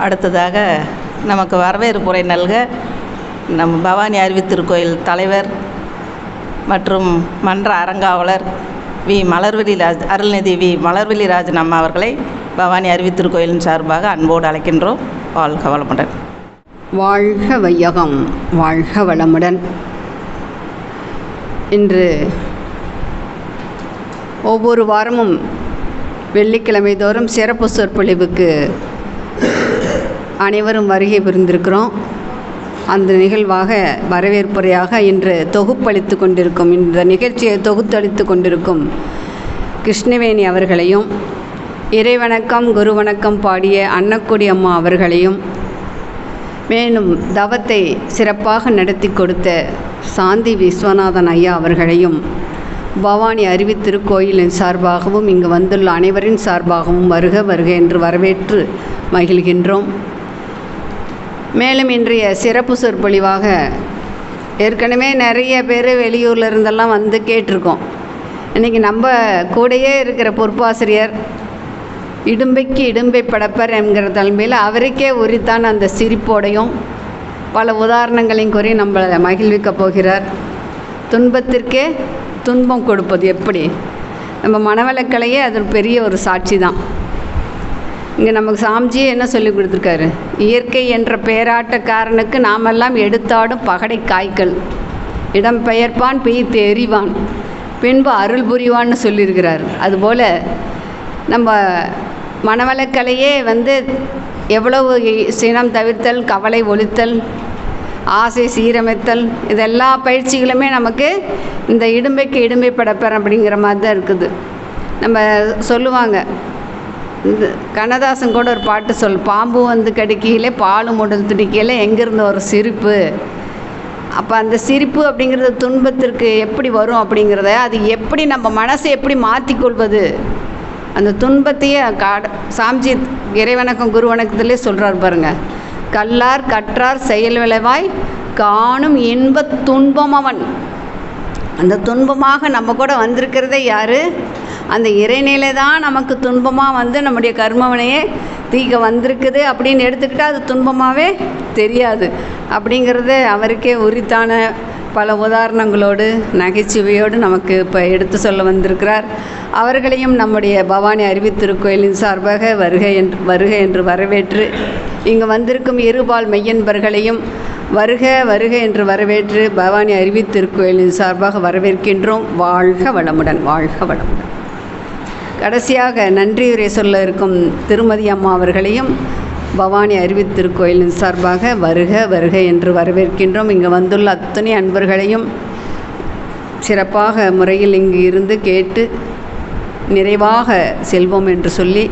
அடுத்ததாக நமக்கு வரவேற்புரை நல்க நம் பவானி அறிவித்திருக்கோயில் தலைவர் மற்றும் மன்ற அறங்காவலர் அருள்நிதி மலர்விழி ராஜன் அம்மா அவர்களை பவானி அறிவித்திருக்கோயிலின் சார்பாக அன்போடு அழைக்கின்றோம். வாழ்க வளமுடன். வாழ்க வையகம், வாழ்க வளமுடன். இன்று ஒவ்வொரு வாரமும் வெள்ளிக்கிழமை தோறும் சிறப்பு சொற்பொழிவுக்கு அனைவரும் வருகை புரிந்திருக்கிறோம். அந்த நிகழ்வாக வரவேற்புரையாக இன்று தொகுப்பளித்து கொண்டிருக்கும், இந்த நிகழ்ச்சியை தொகுத்தளித்து கொண்டிருக்கும் கிருஷ்ணவேணி அவர்களையும், இறைவணக்கம் குரு வணக்கம் பாடிய அன்னக்குடி அம்மா அவர்களையும், மேலும் தவத்தை சிறப்பாக நடத்தி கொடுத்த சாந்தி விஸ்வநாதன் ஐயா அவர்களையும் பவானி அறிவித்திருக்கோயிலின் சார்பாகவும் இங்கு வந்துள்ள அனைவரின் சார்பாகவும் வருக வருக என்று வரவேற்று மகிழ்கின்றோம். மேலும் இன்றைய சிறப்பு சொற்பொழிவாக ஏற்கனவே நிறைய பேர் வெளியூரில் இருந்தெல்லாம் வந்து கேட்டிருக்கோம். இன்றைக்கி நம்ம கூடையே இருக்கிற பொறுப்பாசிரியர் இடும்பைக்கு இடும்பை படைப்பர் என்கிற தலைமையில் அவருக்கே உரித்தான அந்த சிரிப்போடையும் பல உதாரணங்களையும் கூறி நம்மளை மகிழ்விக்கப் போகிறார். துன்பத்திற்கே துன்பம் கொடுப்பது எப்படி, நம்ம மனவளக்கலையே அது பெரிய ஒரு சாட்சி தான். இங்கே நமக்கு சாமிஜியே என்ன சொல்லி கொடுத்துருக்காரு, இயற்கை என்ற பேராட்டக்காரனுக்கு நாமெல்லாம் எடுத்தாடும் பகடை காய்கள், இடம் பெயர்ப்பான் பெய்து எறிவான் பின்பு அருள் புரிவான்னு சொல்லியிருக்கிறார். அதுபோல் நம்ம மனவளக்கலையே எவ்வளவு சினம் தவிர்த்தல், கவலை ஒழித்தல், ஆசை சீரமைத்தல், இதெல்லா பயிற்சிகளுமே நமக்கு இந்த இடும்பைக்கு இடும்பை படைப்பர் அப்படிங்கிற மாதிரி தான் இருக்குது. நம்ம சொல்லுவாங்க, இந்த கண்ணதாசன் கூட ஒரு பாட்டு பாம்பு கடிக்கையிலே பாலும் உடல் துடிக்கையில் எங்கேருந்து ஒரு சிரிப்பு. அப்போ அந்த சிரிப்பு அப்படிங்கிறது துன்பத்திற்கு எப்படி வரும் அப்படிங்கிறத, அது எப்படி நம்ம மனசை எப்படி மாற்றிக்கொள்வது, அந்த துன்பத்தையே சாமிஜி இறைவணக்கம் குரு வணக்கத்திலே சொல்கிறார் பாருங்கள். கல்லார் கற்றார் செயல் விளைவாய் காணும் இன்ப துன்பம் அவன். அந்த துன்பமாக நம்ம கூட வந்திருக்கிறதே யார்? அந்த இறைநிலை தான் நமக்கு துன்பமாக நம்முடைய கர்மவினையே தீக்க வந்திருக்குது அப்படின்னு எடுத்துக்கிட்டால் அது துன்பமாகவே தெரியாது. அப்படிங்கிறது அவருக்கே உரித்தான பல உதாரணங்களோடு நகைச்சுவையோடு நமக்கு இப்போ எடுத்து சொல்ல வந்திருக்கிறார். அவர்களையும் நம்முடைய பவானி அறிவித்திருக்கோயிலின் சார்பாக வருக என்று வரவேற்று, இங்கு வந்திருக்கும் இருபால் மெய்யன்பர்களையும் வருக வருக என்று வரவேற்று பவானி அறிவித்திருக்கோயிலின் சார்பாக வரவேற்கின்றோம். வாழ்க வளமுடன், வாழ்க வளமுடன். கடைசியாக நன்றியுரை சொல்ல இருக்கும் திருமதி அம்மா அவர்களையும் பவானி அறிவித்திருக்கோயிலின் சார்பாக வருக வருக என்று வரவேற்கின்றோம். இங்கு வந்துள்ள அத்தனை அன்பர்களையும் சிறப்பாக முறையில் இங்கு இருந்து கேட்டு நிறைவாக செல்வோம் என்று சொல்லி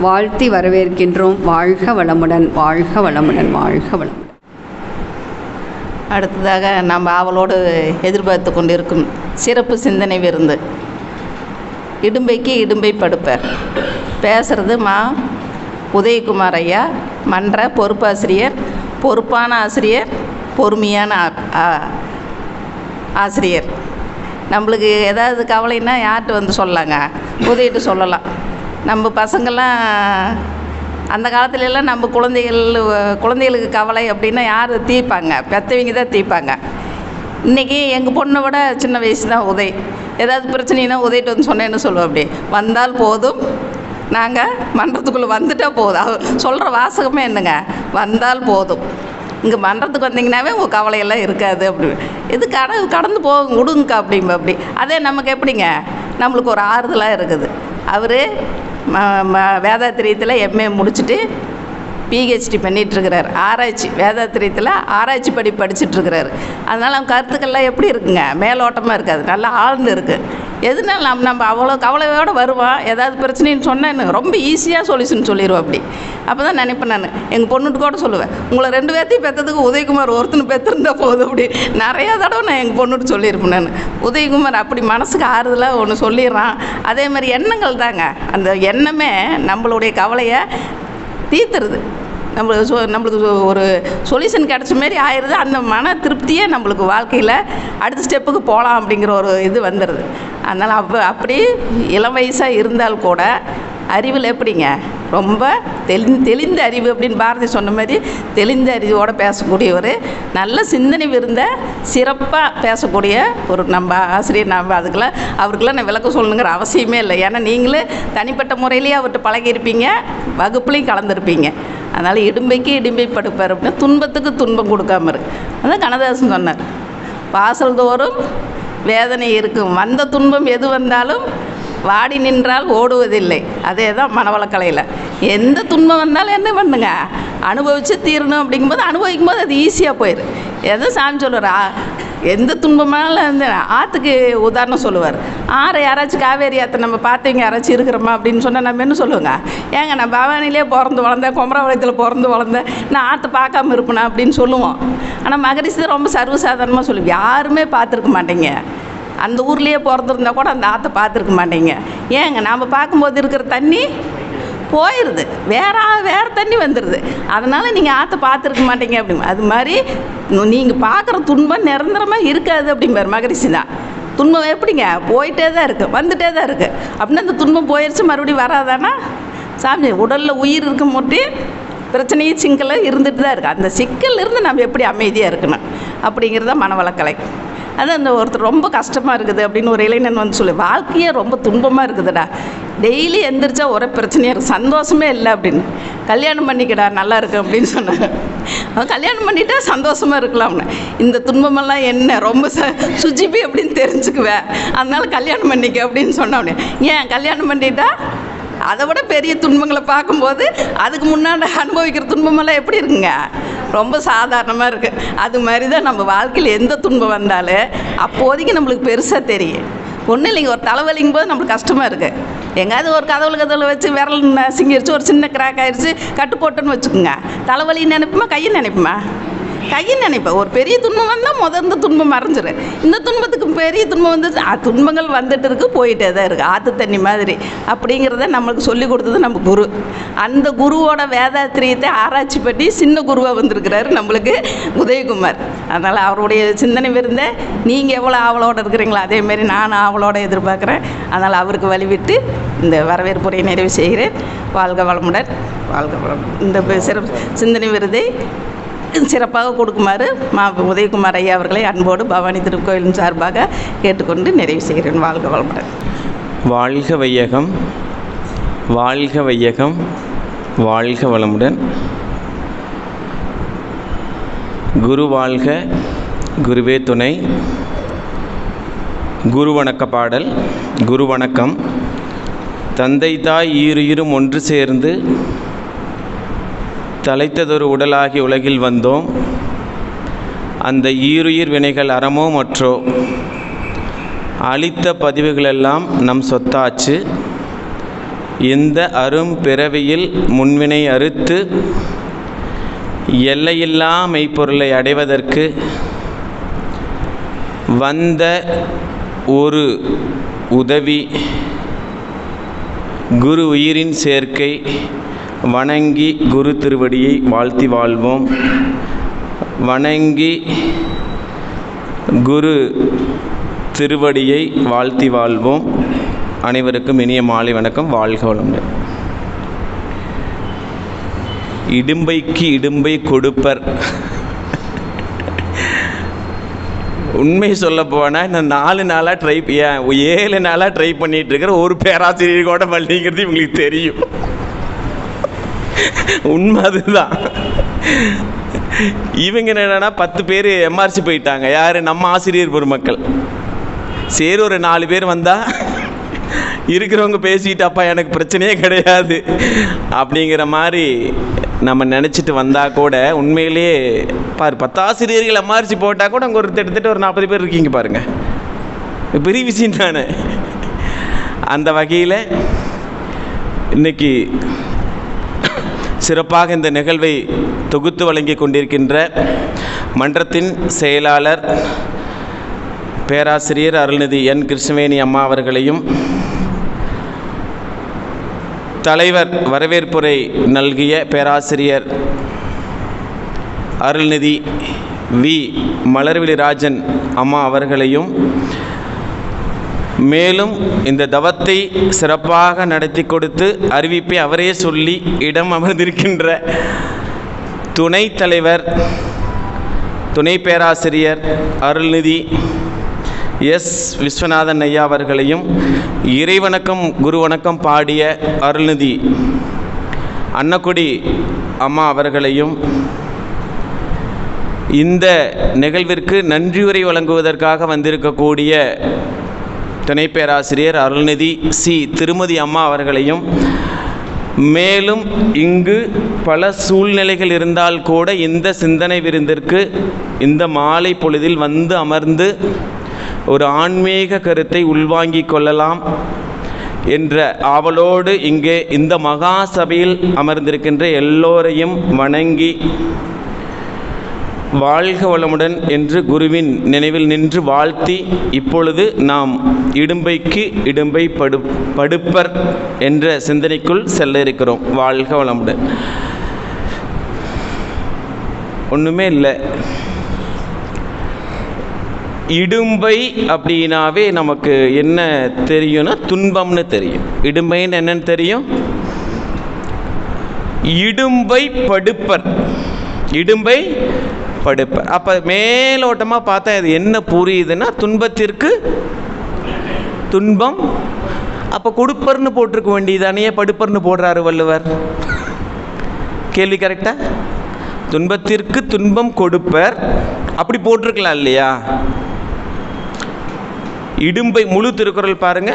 வாழ்த்தி வரவேற்கின்றோம். வாழ்க வளமுடன், வாழ்க வளமுடன், வாழ்க வளமுடன். அடுத்ததாக நாம் ஆவலோடு எதிர்பார்த்து கொண்டிருக்கும் சிறப்பு சிந்தனை விருந்து இடும்பைக்கு இடும்பை படுப்பர். பேசுகிறது உதயகுமார் ஐயா, மன்ற பொறுப்பாசிரியர், பொறுப்பான ஆசிரியர், பொறுமையான ஆசிரியர். நம்மளுக்கு ஏதாவது கவலைன்னா யார்கிட்ட சொல்லலாங்க? உதயிட்டு சொல்லலாம். நம்ம பசங்கள்லாம் அந்த காலத்துலலாம் நம்ம குழந்தைகளுக்கு கவலை அப்படின்னா யார் தீர்ப்பாங்க? பெற்றவங்க தான் தீர்ப்பாங்க. இன்றைக்கி எங்கள் பொண்ணை விட சின்ன வயசு தான் உதய். ஏதாவது பிரச்சனைனா உதயிட்டு சொன்னேன்னு சொல்லுவோம். அப்படி வந்தால் போதும், நாங்கள் மன்றத்துக்குள்ளே வந்துட்டால் போதும். அவர் சொல்கிற வாசகமே என்னங்க, வந்தால் போதும், இங்கே மன்றத்துக்கு வந்தீங்கன்னாவே உங்கள் கவலையெல்லாம் இருக்காது. அப்படி இது கடந்து போக விடுங்கக்கா அப்படிங்க. அப்படி அதே நமக்கு எப்படிங்க, நம்மளுக்கு ஒரு ஆறுதலாக இருக்குது. அவர் வேதாத்திரியத்தில் எம்ஏ முடிச்சுட்டு பிஹெச்டி பண்ணிகிட்ருக்கிறார். ஆராய்ச்சி வேதாத்திரியத்தில் ஆராய்ச்சி படிச்சுட்ருக்கிறாரு. அதனால் அவங்க கருத்துக்கள்லாம் எப்படி இருக்குங்க, மேலோட்டமாக இருக்காது, நல்லா ஆழ்ந்து இருக்குது. எதுனால நம்ம அவ்வளோ கவலையோடு வருவோம். ஏதாவது பிரச்சனைன்னு சொன்னேன்னு ரொம்ப ஈஸியாக சொல்யூஷன் சொல்லிடுவோம். அப்படி அப்போ தான் நினைப்பேன். நான் எங்கள் பொண்ணுட்டு கூட சொல்லுவேன், உங்களை 2 பேர்த்தையும் பெற்றதுக்கு உதயகுமார் ஒருத்தனை பெற்றிருந்தா போதும். அப்படி நிறையா தடவை நான் எங்கள் பொண்ணுட்டு சொல்லியிருப்பேன். நான் உதயகுமார் அப்படி மனசுக்கு ஆறுதலாக ஒன்று சொல்லிடுறான். அதே மாதிரி எண்ணங்கள் தாங்க, அந்த எண்ணமே நம்மளுடைய கவலையை தீர்த்துருது. நம்மளுக்கு ஒரு சொல்யூஷன் கிடச்ச மாரி ஆயிடுது. அந்த மன திருப்தியே நம்மளுக்கு வாழ்க்கையில் அடுத்த ஸ்டெப்புக்கு போகலாம் அப்படிங்கிற ஒரு இது வந்துடுது. அதனால் அப்படி இளம் வயசாக இருந்தால் கூட அறிவில் எப்படிங்க ரொம்ப தெளிந்த அறிவு அப்படின்னு பாரதி சொன்ன மாதிரி தெளிந்த அறிவோடு பேசக்கூடியவர், நல்ல சிந்தனை விருந்த சிறப்பாக பேசக்கூடிய ஒரு நம்ம ஆசிரியர். நம்ம அவருக்கெல்லாம் நான் விளக்கம் சொல்லணுங்கிற அவசியமே இல்லை. ஏன்னா நீங்களே தனிப்பட்ட முறையிலேயே அவர்கிட்ட பழகியிருப்பீங்க, வகுப்புலையும் கலந்துருப்பீங்க. அதனால் இடும்பைக்கு இடும்பை படுப்பார் அப்படின்னா துன்பத்துக்கு துன்பம் கொடுக்காம இருக்கு. அதான் கண்ணதாசன் சொன்னார், வாசல் தோறும் வேதனை இருக்கும், வந்த துன்பம் எது வந்தாலும் வாடி நின்றால் ஓடுவதில்லை. அதே தான் மனவளக்கலையில். எந்த துன்பம் வந்தாலும் என்ன பண்ணுங்க, அனுபவித்து தீரணும். அப்படிங்கும்போது அனுபவிக்கும் போது அது ஈஸியாக போயிடும். எதுவும் சாமி சொல்லுவார், எந்த துன்பமானாலும் இந்த ஆற்றுக்கு உதாரணம் சொல்லுவார். ஆறு யாராச்சும் காவேரி ஆற்று நம்ம பார்த்தவங்க யாராச்சும் இருக்கிறோமா அப்படின்னு சொன்னால் நம்ம என்ன சொல்லுவோங்க, ஏங்க நான் பவானிலே பிறந்து வளர்ந்தேன், குமரபாளையத்தில் பிறந்து வளர்ந்தேன், நான் ஆற்று பார்க்காம இருப்பேனா அப்படின்னு சொல்லுவோம். ஆனால் மகரிஷி ரொம்ப சர்வசாதாரணமாக சொல்லுவோம், யாருமே பார்த்துருக்க மாட்டேங்க, அந்த ஊர்லேயே பிறந்திருந்தா கூட அந்த ஆற்றை பார்த்துருக்க மாட்டேங்க. ஏங்க நாம் பார்க்கும்போது இருக்கிற தண்ணி போயிடுது, வேறு தண்ணி வந்துடுது, அதனால் நீங்கள் ஆற்றை பார்த்துருக்க மாட்டீங்க அப்படிங்க. அது மாதிரி நீங்கள் பார்க்குற துன்பம் நிரந்தரமாக இருக்காது அப்படிம்பார் மகரிஷி தான். துன்பம் எப்படிங்க, போயிட்டே தான் இருக்குது, வந்துட்டே தான் இருக்குது. அப்படின்னா அந்த துன்பம் போயிடுச்சு மறுபடியும் வராதானா? சாமி உடலில் உயிர் இருக்க முட்டி பிரச்சனையும் சிக்கலும் இருந்துட்டு தான் இருக்குது. அந்த சிக்கல் இருந்து நம்ம எப்படி அமைதியாக இருக்கணும் அப்படிங்கிறத மனவளக்கலை. அது அந்த ஒருத்தர் ரொம்ப கஷ்டமாக இருக்குது அப்படின்னு ஒரு இளைஞன் வந்து சொல்லி, வாழ்க்கையே ரொம்ப துன்பமாக இருக்குதுடா, டெய்லி எந்திரிச்சா ஒரே பிரச்சனையாக இருக்குது, சந்தோஷமே இல்லை அப்படின்னு. கல்யாணம் பண்ணிக்கடா நல்லா இருக்கு அப்படின்னு சொன்னாங்க. அவன் கல்யாணம் பண்ணிட்டா சந்தோஷமாக இருக்கலாம்னு. இந்த துன்பமெல்லாம் என்ன ரொம்ப சுஜிபி அப்படின்னு தெரிஞ்சுக்குவேன், அதனால கல்யாணம் பண்ணிக்க அப்படின்னு சொன்னோடனே, ஏன் கல்யாணம் பண்ணிட்டா அதை விட பெரிய துன்பங்களை பார்க்கும்போது அதுக்கு முன்னாடி அனுபவிக்கிற துன்பமெல்லாம் எப்படி இருக்குங்க, ரொம்ப சாதாரணமாக இருக்குது. அது மாதிரி தான் நம்ம வாழ்க்கையில் எந்த துன்பம் வந்தாலும் அப்போதைக்கு நம்மளுக்கு பெருசாக தெரியும். ஒன்றும் இல்லைங்க, ஒரு தலைவலிங்கும் போது நம்மளுக்கு கஷ்டமாக இருக்குது, எங்காவது ஒரு கதவுல வச்சு விரல் நசுங்கிடுச்சு, ஒரு சின்ன கிராக் ஆகிடுச்சு, கட்டு போட்டோன்னு வச்சுக்கோங்க, தலைவலின்னு நினைப்போமா கையை நினைப்போமா? கையை நினைப்பேன். ஒரு பெரிய துன்பம் வந்தால் முதல்ல துன்பம் மறைஞ்சிரு. இந்த துன்பத்துக்கு பெரிய துன்பம் வந்து துன்பங்கள் வந்துட்டு இருக்குது, போயிட்டே தான் இருக்குது, ஆற்று தண்ணி மாதிரி. அப்படிங்கிறத நம்மளுக்கு சொல்லி கொடுத்தது நம்ம குரு. அந்த குருவோட வேதாத்திரியத்தை ஆராய்ச்சி பண்ணி சின்ன குருவாக வந்திருக்கிறாரு நம்மளுக்கு உதயகுமார். அதனால் அவருடைய சிந்தனை விருந்த நீங்கள் எவ்வளோ ஆவலோடு இருக்கிறீங்களோ அதேமாரி நான் ஆவலோடு எதிர்பார்க்குறேன். அதனால் அவருக்கு வழிவிட்டு இந்த வரவேற்புரையை நிறைவு செய்கிறேன். வாழ்க வளமுடன், வாழ்க வளம். இந்த சிந்தனை விருதை சிறப்பாக கொடுக்குமாறு உதயகுமார் ஐயா அவர்களை அன்போடு பவானி திருக்கோயிலின் சார்பாக கேட்டுக்கொண்டு நிறைவு செய்கிறேன். வாழ்க வளமுடன். வாழ்க வையகம், வாழ்க வையகம், வாழ்க வளமுடன். குரு வாழ்க, குருவே துணை. குரு வணக்க பாடல். குரு வணக்கம். தந்தை தாய் ஈருயிரும் ஒன்று சேர்ந்து தலைத்ததொரு உடலாகி உலகில் வந்தோம். அந்த ஈருயிர் வினைகள் அறமோ மற்றோ அளித்த பதிவுகளெல்லாம் நம் சொத்தாச்சு. இந்த அரும் பிறவியில் முன்வினை அறுத்து எல்லையில்லா மெய்ப்பொருளை அடைவதற்கு வந்த ஒரு உதவி குரு உயிரின் சேர்க்கை. வணங்கி குரு திருவடியை வாழ்த்தி வாழ்வோம். வணங்கி குரு திருவடியை வாழ்த்தி வாழ்வோம். அனைவருக்கும் இனிய மாலை வணக்கம். வாழ்க வளமுடன். இடும்பைக்கு இடும்பை கொடுப்பர். உண்மை சொல்ல போனால் நான் 7 நாளாக ட்ரை பண்ணிகிட்டு இருக்கிற ஒரு பேராசிரியர் கூட பள்ளிங்கிறது இவங்களுக்கு தெரியும். உண்மை அதுதான். இவங்க என்னன்னா 10 பேர் எம்ஆர்சி போயிட்டாங்க. யார்? நம்ம ஆசிரியர் பெருமக்கள். சரி, ஒரு 4 பேர் வந்தால் இருக்கிறவங்க பேசிட்டு அப்பா எனக்கு பிரச்சனையே கிடையாது அப்படிங்கிற மாதிரி நம்ம நினச்சிட்டு வந்தால் கூட உண்மையிலேயே பாரு 10 ஆசிரியர்கள் எம்ஆர்சி போட்டால் கூட அங்கே கிட்டத்தட்ட ஒரு 40 பேர் இருக்கீங்க பாருங்கள். பெரிய விஷயம் தானே. அந்த வகையில் இன்னைக்கு சிறப்பாக இந்த நிகழ்வை தொகுத்து வழங்கி கொண்டிருக்கின்ற மன்றத்தின் செயலாளர் பேராசிரியர் அருள்நிதி என் கிருஷ்ணவேணி அம்மா அவர்களையும், தலைவர் வரவேற்புரை நல்கிய பேராசிரியர் அருள்நிதி வி மலர்விழி ராஜன் அம்மா அவர்களையும், மேலும் இந்த தவத்தை சிறப்பாக நடத்தி கொடுத்து அறிவிப்பை அவரே சொல்லி இடம் அமர்ந்திருக்கின்ற துணைத் தலைவர், துணை பேராசிரியர் அருள்நிதி எஸ். விஸ்வநாதன் ஐயா அவர்களையும், இறைவணக்கம் குரு வணக்கம் பாடிய அருள்நிதி அன்னக்குடி அம்மா அவர்களையும், இந்த நிகழ்விற்கு நன்றியுரை வழங்குவதற்காக வந்திருக்கக்கூடிய துணை பேராசிரியர் அருள்நிதி சி. திருமதி அம்மா அவர்களையும், மேலும் இங்கு பல சூழ்நிலைகள் இருந்தால் கூட இந்த சிந்தனை விருந்திற்கு இந்த மாலை பொழுதில் வந்து அமர்ந்து ஒரு ஆன்மீக கருத்தை உள்வாங்கிக் கொள்ளலாம் என்ற ஆவலோடு இங்கே இந்த மகா சபையில் அமர்ந்திருக்கின்ற எல்லோரையும் வணங்கி வாழ்க வளமுடன் என்று குருவின் நினைவில் நின்று வாழ்த்தி, இப்பொழுது நாம் இடும்பைக்கு இடும்பை படுப்பர் என்ற சிந்தனைக்குள் செல்ல இருக்கிறோம். வாழ்க வளமுடன். ஒன்றுமே இல்லை, இடும்பை அப்படின்னாவே நமக்கு என்ன தெரியும்னா துன்பம்னு தெரியும். இடும்பைன்னு என்னன்னு தெரியும்? இடும்பை படுப்பர், இடும்பை படுப்பர். அப்போ மேலோட்டமாக பார்த்தா இது என்ன புரியுதுன்னா துன்பத்திற்கு துன்பம். அப்போ கொடுப்பர்னு போட்டிருக்க வேண்டியதானே, படுப்பர்னு போடுறாரு வள்ளுவர். கேள்வி கரெக்டா? துன்பத்திற்கு துன்பம் கொடுப்பர் அப்படி போட்டிருக்கலாம் இல்லையா? இடும்பை முழு திருக்குறள் பாருங்க.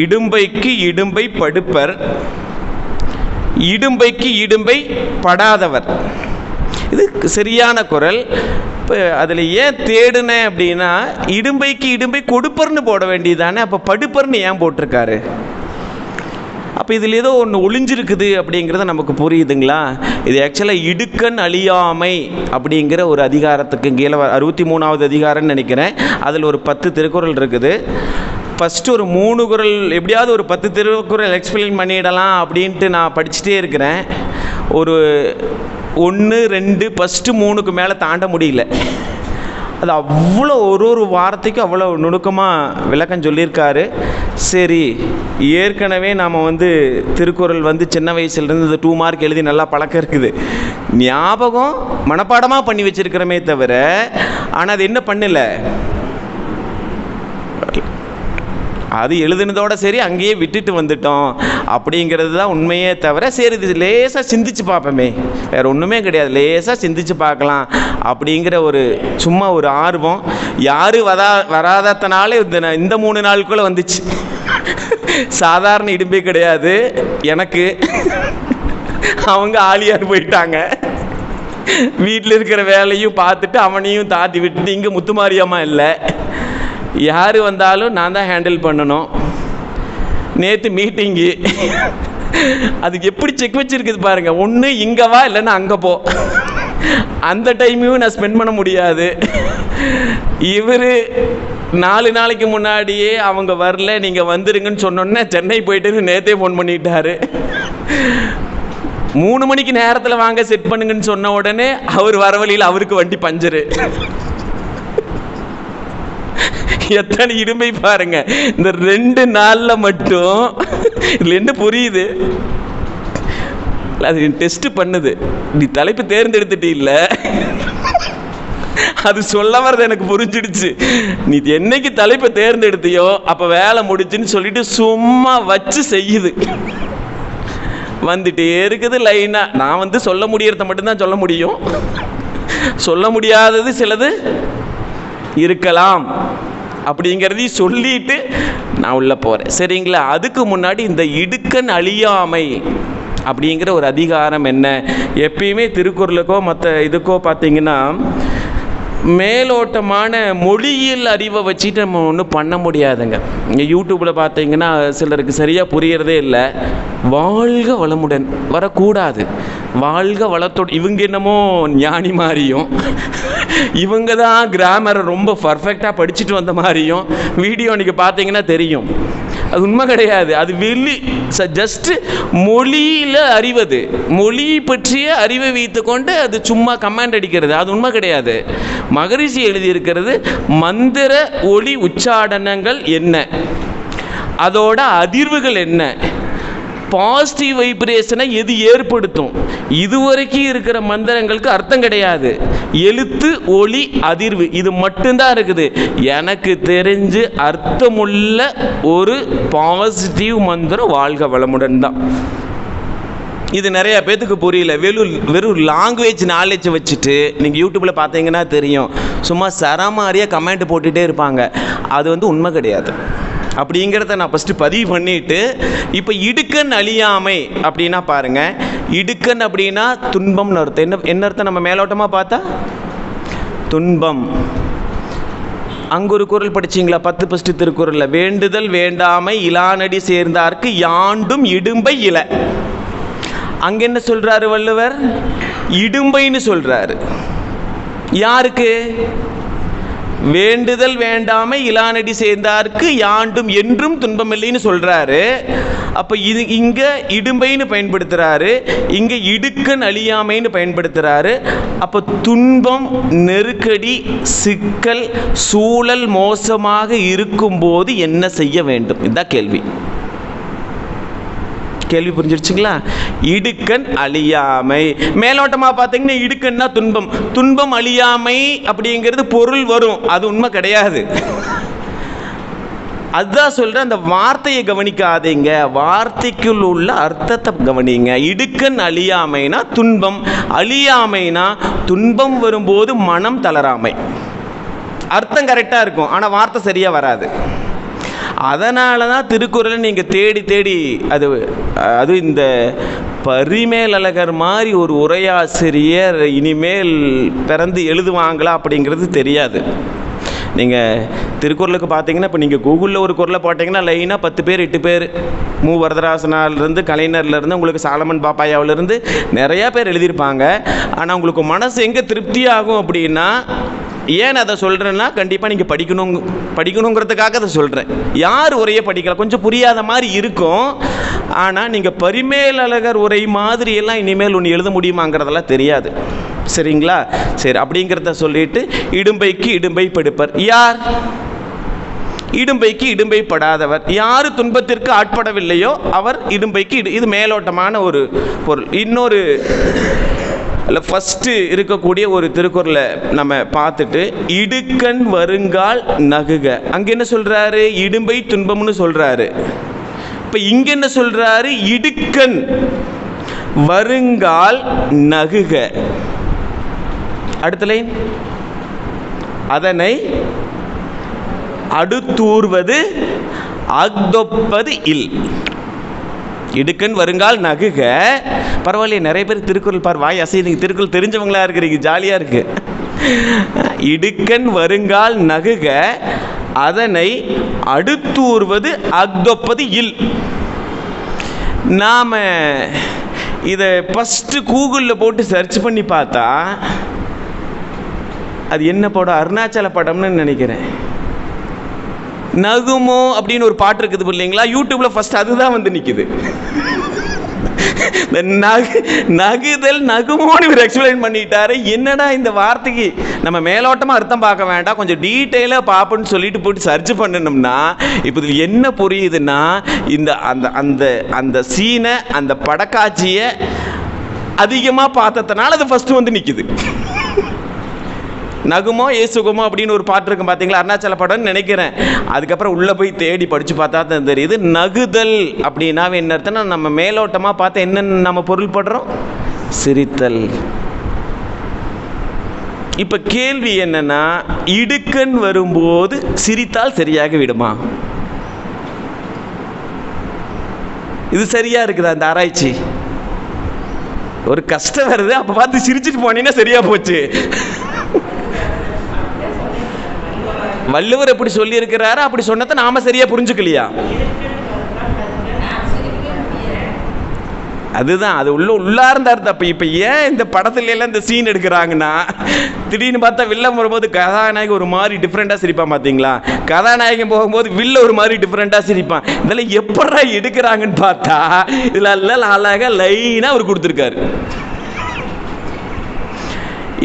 இடும்பைக்கு இடும்பை படுப்பர், இடும்பைக்கு இடும்பை படாதவர். இது சரியான குறள். இப்போ அதில் ஏன் தேடுனேன் அப்படின்னா, இடும்பைக்கு இடும்பை கொடுப்பர்னு போட வேண்டியதானே, அப்போ படுப்பர்னு ஏன் போட்டிருக்காரு? அப்போ இதில் ஏதோ ஒன்று ஒளிஞ்சிருக்குது அப்படிங்கிறத நமக்கு புரியுதுங்களா? இது ஆக்சுவலாக இடுக்கண் அழியாமை அப்படிங்கிற ஒரு அதிகாரத்துக்கு கீழே 63வது அதிகாரம்னு நினைக்கிறேன். அதில் ஒரு 10 திருக்குறள் இருக்குது. ஃபஸ்ட்டு ஒரு 3 குறள் எப்படியாவது ஒரு 10 திருக்குறள் எக்ஸ்பிளைன் பண்ணிடலாம் அப்படின்ட்டு நான் படிச்சுட்டே இருக்கிறேன். ஒரு 1, 2 ஃபஸ்ட்டு 3க்கு மேலே தாண்ட முடியல. அது அவ்வளோ ஒரு வாரத்துக்கும் அவ்வளோ நுணுக்கமாக விளக்கம் சொல்லியிருக்காரு. சரி, ஏற்கனவே நாம் திருக்குறள் சின்ன வயசுலேருந்து இந்த 2 மார்க் எழுதி நல்லா பழக்கம் இருக்குது. ஞாபகம் மனப்பாடமாக பண்ணி வச்சுருக்கிறோமே தவிர, ஆனால் அது என்ன பண்ணல, அது எழுதுனதோடு சரி அங்கேயே விட்டுட்டு வந்துட்டோம் அப்படிங்கிறது தான் உண்மையே தவிர, சரி இது லேசாக சிந்திச்சு பார்ப்போமே, வேறு ஒன்றுமே கிடையாது, லேசாக சிந்திச்சு பார்க்கலாம் அப்படிங்கிற ஒரு சும்மா ஒரு ஆர்வம். யாரும் வராதனால இந்த 3 நாளுக்குள்ளே வந்துச்சு. சாதாரண இடும்பே கிடையாது எனக்கு. அவங்க ஆலியார் போயிட்டாங்க. வீட்டில் இருக்கிற வேலையும் பார்த்துட்டு அவனையும் தாத்தி விட்டுட்டு இங்கே முத்துமாரியம்மா இல்லை. யார் வந்தாலும் நான் தான் ஹேண்டில் பண்ணணும். நேற்று மீட்டிங்கு, அதுக்கு எப்படி செக் வச்சுருக்குது பாருங்கள். ஒன்று இங்கே வா, இல்லைன்னா அங்கே போ. அந்த டைமையும் நான் ஸ்பெண்ட் பண்ண முடியாது. இவர் 4 நாளைக்கு முன்னாடியே அவங்க வரல, நீங்கள் வந்துருங்கன்னு சொன்னோன்னே சென்னை போயிட்டு நேற்றே ஃபோன் பண்ணிட்டாரு. 3 மணிக்கு நேரத்தில் வாங்க செட் பண்ணுங்கன்னு சொன்ன உடனே அவர் வர வழியில் அவருக்கு வண்டி பஞ்சரு. எத்தனை இடும்பை பாருங்க இந்த 2 நாளில் மட்டும். இதில் என்ன புரியுது? அது டெஸ்ட் பண்ணுது. நீ தலைப்பு தேர்ந்தெடுத்துட்டு இல்லை, அது சொல்ல வர்றது எனக்கு புரிஞ்சிடுச்சு. நீ என்னைக்கு தலைப்பை தேர்ந்தெடுத்தியோ அப்போ வேலை முடிச்சுன்னு சொல்லிட்டு சும்மா வச்சு செய்யுது. வந்துட்டே இருக்குது லைனா. நான் சொல்ல முடியறத மட்டும்தான் சொல்ல முடியும். சொல்ல முடியாதது சிலது இருக்கலாம் அப்படிங்கிறதையும் சொல்லிட்டு நான் உள்ளே போகிறேன். சரிங்களா? அதுக்கு முன்னாடி இந்த இடுக்கண் அழியாமை அப்படிங்கிற ஒரு அதிகாரம் என்ன? எப்பயுமே திருக்குறளுக்கோ மற்ற இதுக்கோ பார்த்தீங்கன்னா மேலோட்டமான மொழியியல் அறிவை வச்சுட்டு நம்ம ஒன்றும் பண்ண முடியாதுங்க. இங்கே யூடியூப்பில் பார்த்தீங்கன்னா சிலருக்கு சரியாக புரியறதே இல்லை. வாழ்க வளமுடன் வரக்கூடாது, வாழ்க வளத்தோடு. இவங்க என்னமோ ஞானி மாதிரியும், இவங்க தான் கிராமரை ரொம்ப பர்ஃபெக்டாக படிச்சுட்டு வந்த மாதிரியும் வீடியோ நீங்கள் பார்த்தீங்கன்னா தெரியும். அது உண்மை கிடையாது. அது ஜஸ்ட் மொழியில் அறிவது, மொழி பற்றிய அறிவை வைத்து கொண்டு அது சும்மா கமாண்ட் அடிக்கிறது. அது உண்மை கிடையாது. மகரிஷி எழுதியிருக்கிறது மந்திர ஒளி உச்சாடனங்கள் என்ன அதோட அதிர்வுகள் என்ன, பாசிட்டிவ் வைப்ரேஷனை எது ஏற்படுத்தும். இதுவரைக்கும் இருக்கிற மந்திரங்களுக்கு அர்த்தம் கிடையாது. எழுத்து, ஒளி, அதிர்வு, இது மட்டும்தான் இருக்குது. எனக்கு தெரிஞ்சு அர்த்தமுள்ள ஒரு பாசிட்டிவ் மந்திரம் வாழ்க வளமுடன் தான். இது நிறைய பேத்துக்கு புரியல. வெறும் லாங்குவேஜ் நாலேஜ் வச்சுட்டு நீங்கள் யூடியூப்பில் பார்த்தீங்கன்னா தெரியும், சும்மா சரமாரியாக கமெண்ட் போட்டுகிட்டே இருப்பாங்க. அது உண்மை கிடையாது. அப்படிங்கிறத நான் ஃபஸ்ட்டு பதிவு பண்ணிவிட்டு, இப்போ இடுக்கண் அழியாமை அப்படின்னா பாருங்கள். இடுக்கண் அப்படின்னா துன்பம்னு அர்த்தம். என்ன அர்த்தம்? நம்ம மேலோட்டமாக பார்த்தா துன்பம். அங்கே ஒரு குறள் படிச்சிங்களா? 10 ஃபஸ்ட்டு திருக்குறளில், வேண்டுதல் வேண்டாமை இலானடி சேர்ந்தார்க்கு யாண்டும் இடும்பை இல. அங்கே என்ன சொல்கிறாரு வள்ளுவர்? இடும்பைன்னு சொல்கிறாரு. யாருக்கு? வேண்டுதல் வேண்டாமை இலானடி சேர்ந்தார்க்கு யாண்டும் என்றும் துன்பமில்லைன்னு சொல்கிறாரு. அப்போ இது இங்கே இடும்பைன்னு பயன்படுத்துகிறாரு, இங்கே இடுக்கண் அழியாமைன்னு பயன்படுத்துகிறாரு. அப்போ துன்பம், நெருக்கடி, சிக்கல், சூழல் மோசமாக இருக்கும்போது என்ன செய்ய வேண்டும்? இதுதான் கேள்வி. கேள்வி புரிஞ்சிருச்சுங்களா? இடுக்கண் அழியாமை. மேலோட்டமாக பார்த்தீங்கன்னா இடுக்கண்னா துன்பம். துன்பம் அழியாமை அப்படிங்கிறது பொருள் வரும், அது உண்மை கிடையாது. அதுதான் சொல்கிறேன், அந்த வார்த்தையை கவனிக்காதீங்க, வார்த்தைக்குள் உள்ள அர்த்தத்தை கவனிங்க. இடுக்கண் அழியாமைனா துன்பம், அழியாமைனா துன்பம் வரும்போது மனம் தளராமை. அர்த்தம் கரெக்டாக இருக்கும், ஆனால் வார்த்தை சரியாக வராது. அதனால தான் திருக்குறளை நீங்கள் தேடி தேடி அது இந்த பரிமேலழகர் மாதிரி ஒரு உரையாசிரியர் இனிமேல் பிறந்து எழுதுவாங்களா அப்படிங்கிறது தெரியாது. நீங்கள் திருக்குறளுக்கு பார்த்தீங்கன்னா, இப்போ நீங்கள் கூகுளில் ஒரு குறளை போட்டிங்கன்னா லைனாக 10 பேர் 8 பேர், மூவரதராசனாலிருந்து, கலைஞர்லேருந்து, உங்களுக்கு சாலமன் பாப்பாயாவிலேருந்து நிறையா பேர் எழுதியிருப்பாங்க. ஆனால் உங்களுக்கு மனசு எங்கே திருப்தியாகும் அப்படின்னா, ஏன் அதை சொல்கிறேன்னா, கண்டிப்பாக நீங்கள் படிக்கணுங்கிறதுக்காக அதை சொல்கிறேன். யார் உரையை படிக்கலாம், கொஞ்சம் புரியாத மாதிரி இருக்கும். ஆனால் நீங்கள் பரிமேலழகர் உரை மாதிரியெல்லாம் இனிமேல் ஒன்று எழுத முடியுமாங்கிறதெல்லாம் தெரியாது. சரிங்களா? சரி, அப்படிங்கிறத சொல்லிட்டு, இடும்பைக்கு இடும்பை படுப்பர் யார்? இடும்பைக்கு இடும்பை படாதவர். யார் துன்பத்திற்கு ஆட்படவில்லையோ அவர் இடும்பைக்கு இது மேலோட்டமான ஒரு பொருள். இன்னொரு ஃபஸ்ட்டு இருக்கக்கூடிய ஒரு திருக்குறளை நம்ம பார்த்துட்டு, இடுக்கண் வருங்கால் நகுக. அங்கே என்ன சொல்கிறாரு? இடும்பை துன்பம்னு சொல்கிறாரு. இப்போ இங்கே என்ன சொல்கிறாரு? இடுக்கண் வருங்கால் நகுக. அடுத்த லைன், அதனை அடுத்தூர்வது அக்தொப்பது இல். இடுக்கண் வருங்கால் நகுக. பரவாயில்லையே, நிறைய பேர் திருக்குறள் வாய் அசைங்க, திருக்குறள் தெரிஞ்சவங்களா இருக்கிறீங்க, ஜாலியாக இருக்கு. இடுக்கண் வருங்கால் நகுக, அதனை அடுத்தூர்வது அக்தொப்பது இல். நாம் இதை ஃபஸ்ட்டு கூகுளில் போட்டு சர்ச் பண்ணி பார்த்தா அது என்ன படம்? அருணாச்சல படம்னு நினைக்கிறேன். நகுமோ அப்படின்னு ஒரு பாட்டு இருக்குது இல்லைங்களா? யூடியூப்ல ஃபர்ஸ்ட் அதுதான் நிற்குது. நகுதல் நகுமோன்னு இவர் எக்ஸ்பிளைன் பண்ணிட்டாரு. என்னடா இந்த வார்த்தைக்கு நம்ம மேலோட்டமாக அர்த்தம் பார்க்க வேண்டாம், கொஞ்சம் டீட்டெயிலாக பார்ப்போன்னு சொல்லிட்டு போட்டு சர்ச் பண்ணணும்னா இப்போ இதில் என்ன புரியுதுன்னா, இந்த அந்த அந்த அந்த சீனை, அந்த படக்காட்சியை அதிகமாக பார்த்ததுனால அது ஃபஸ்ட்டு நிற்குது. நகுமோ ஏசுகுமோ அப்படின்னு ஒரு பாட்டு இருக்கும் பார்த்தீங்களா? அருணாச்சல படம்னு நினைக்கிறேன். அதுக்கப்புறம் உள்ளே போய் தேடி படித்து பார்த்தா தான் தெரியுது. நகுதல் அப்படின்னா என்ன அர்த்தம்னா, நம்ம மேலோட்டமாக பார்த்தா என்னென்ன நம்ம பொருள் படுறோம்? சிரித்தல். இப்போ கேள்வி என்னன்னா, இடுக்கண் வரும்போது சிரித்தால் சரியாக விடுமா? இது சரியா இருக்குதா? இந்த ஆராய்ச்சி ஒரு கஷ்டம் வருது, அப்போ பார்த்து சிரிச்சுட்டு போனீங்கன்னா சரியா போச்சு. வள்ளுவர் எப்படி சொல்லி இருக்கிறாரு, அப்படி சொன்னதை நாம சரியா புரிஞ்சுக்கலையா? அதுதான் அது உள்ளார்ந்த அர்த்தம். இப்போ ஏன் இந்த படத்துல எல்லாம் இந்த சீன் எடுக்கிறாங்கன்னா, திடீர்னு பார்த்தா வில்லன் வரும்போது கதாநாயகன் ஒரு மாதிரி டிஃப்ரெண்டாக சிரிப்பான் பார்த்தீங்களா? கதாநாயகன் போகும்போது வில்ல ஒரு மாதிரி டிஃப்ரெண்டாக சிரிப்பான். இதெல்லாம் எப்படா எடுக்கிறாங்கன்னு பார்த்தா இதில் அழகாக லைனாக அவர் கொடுத்துருக்காரு.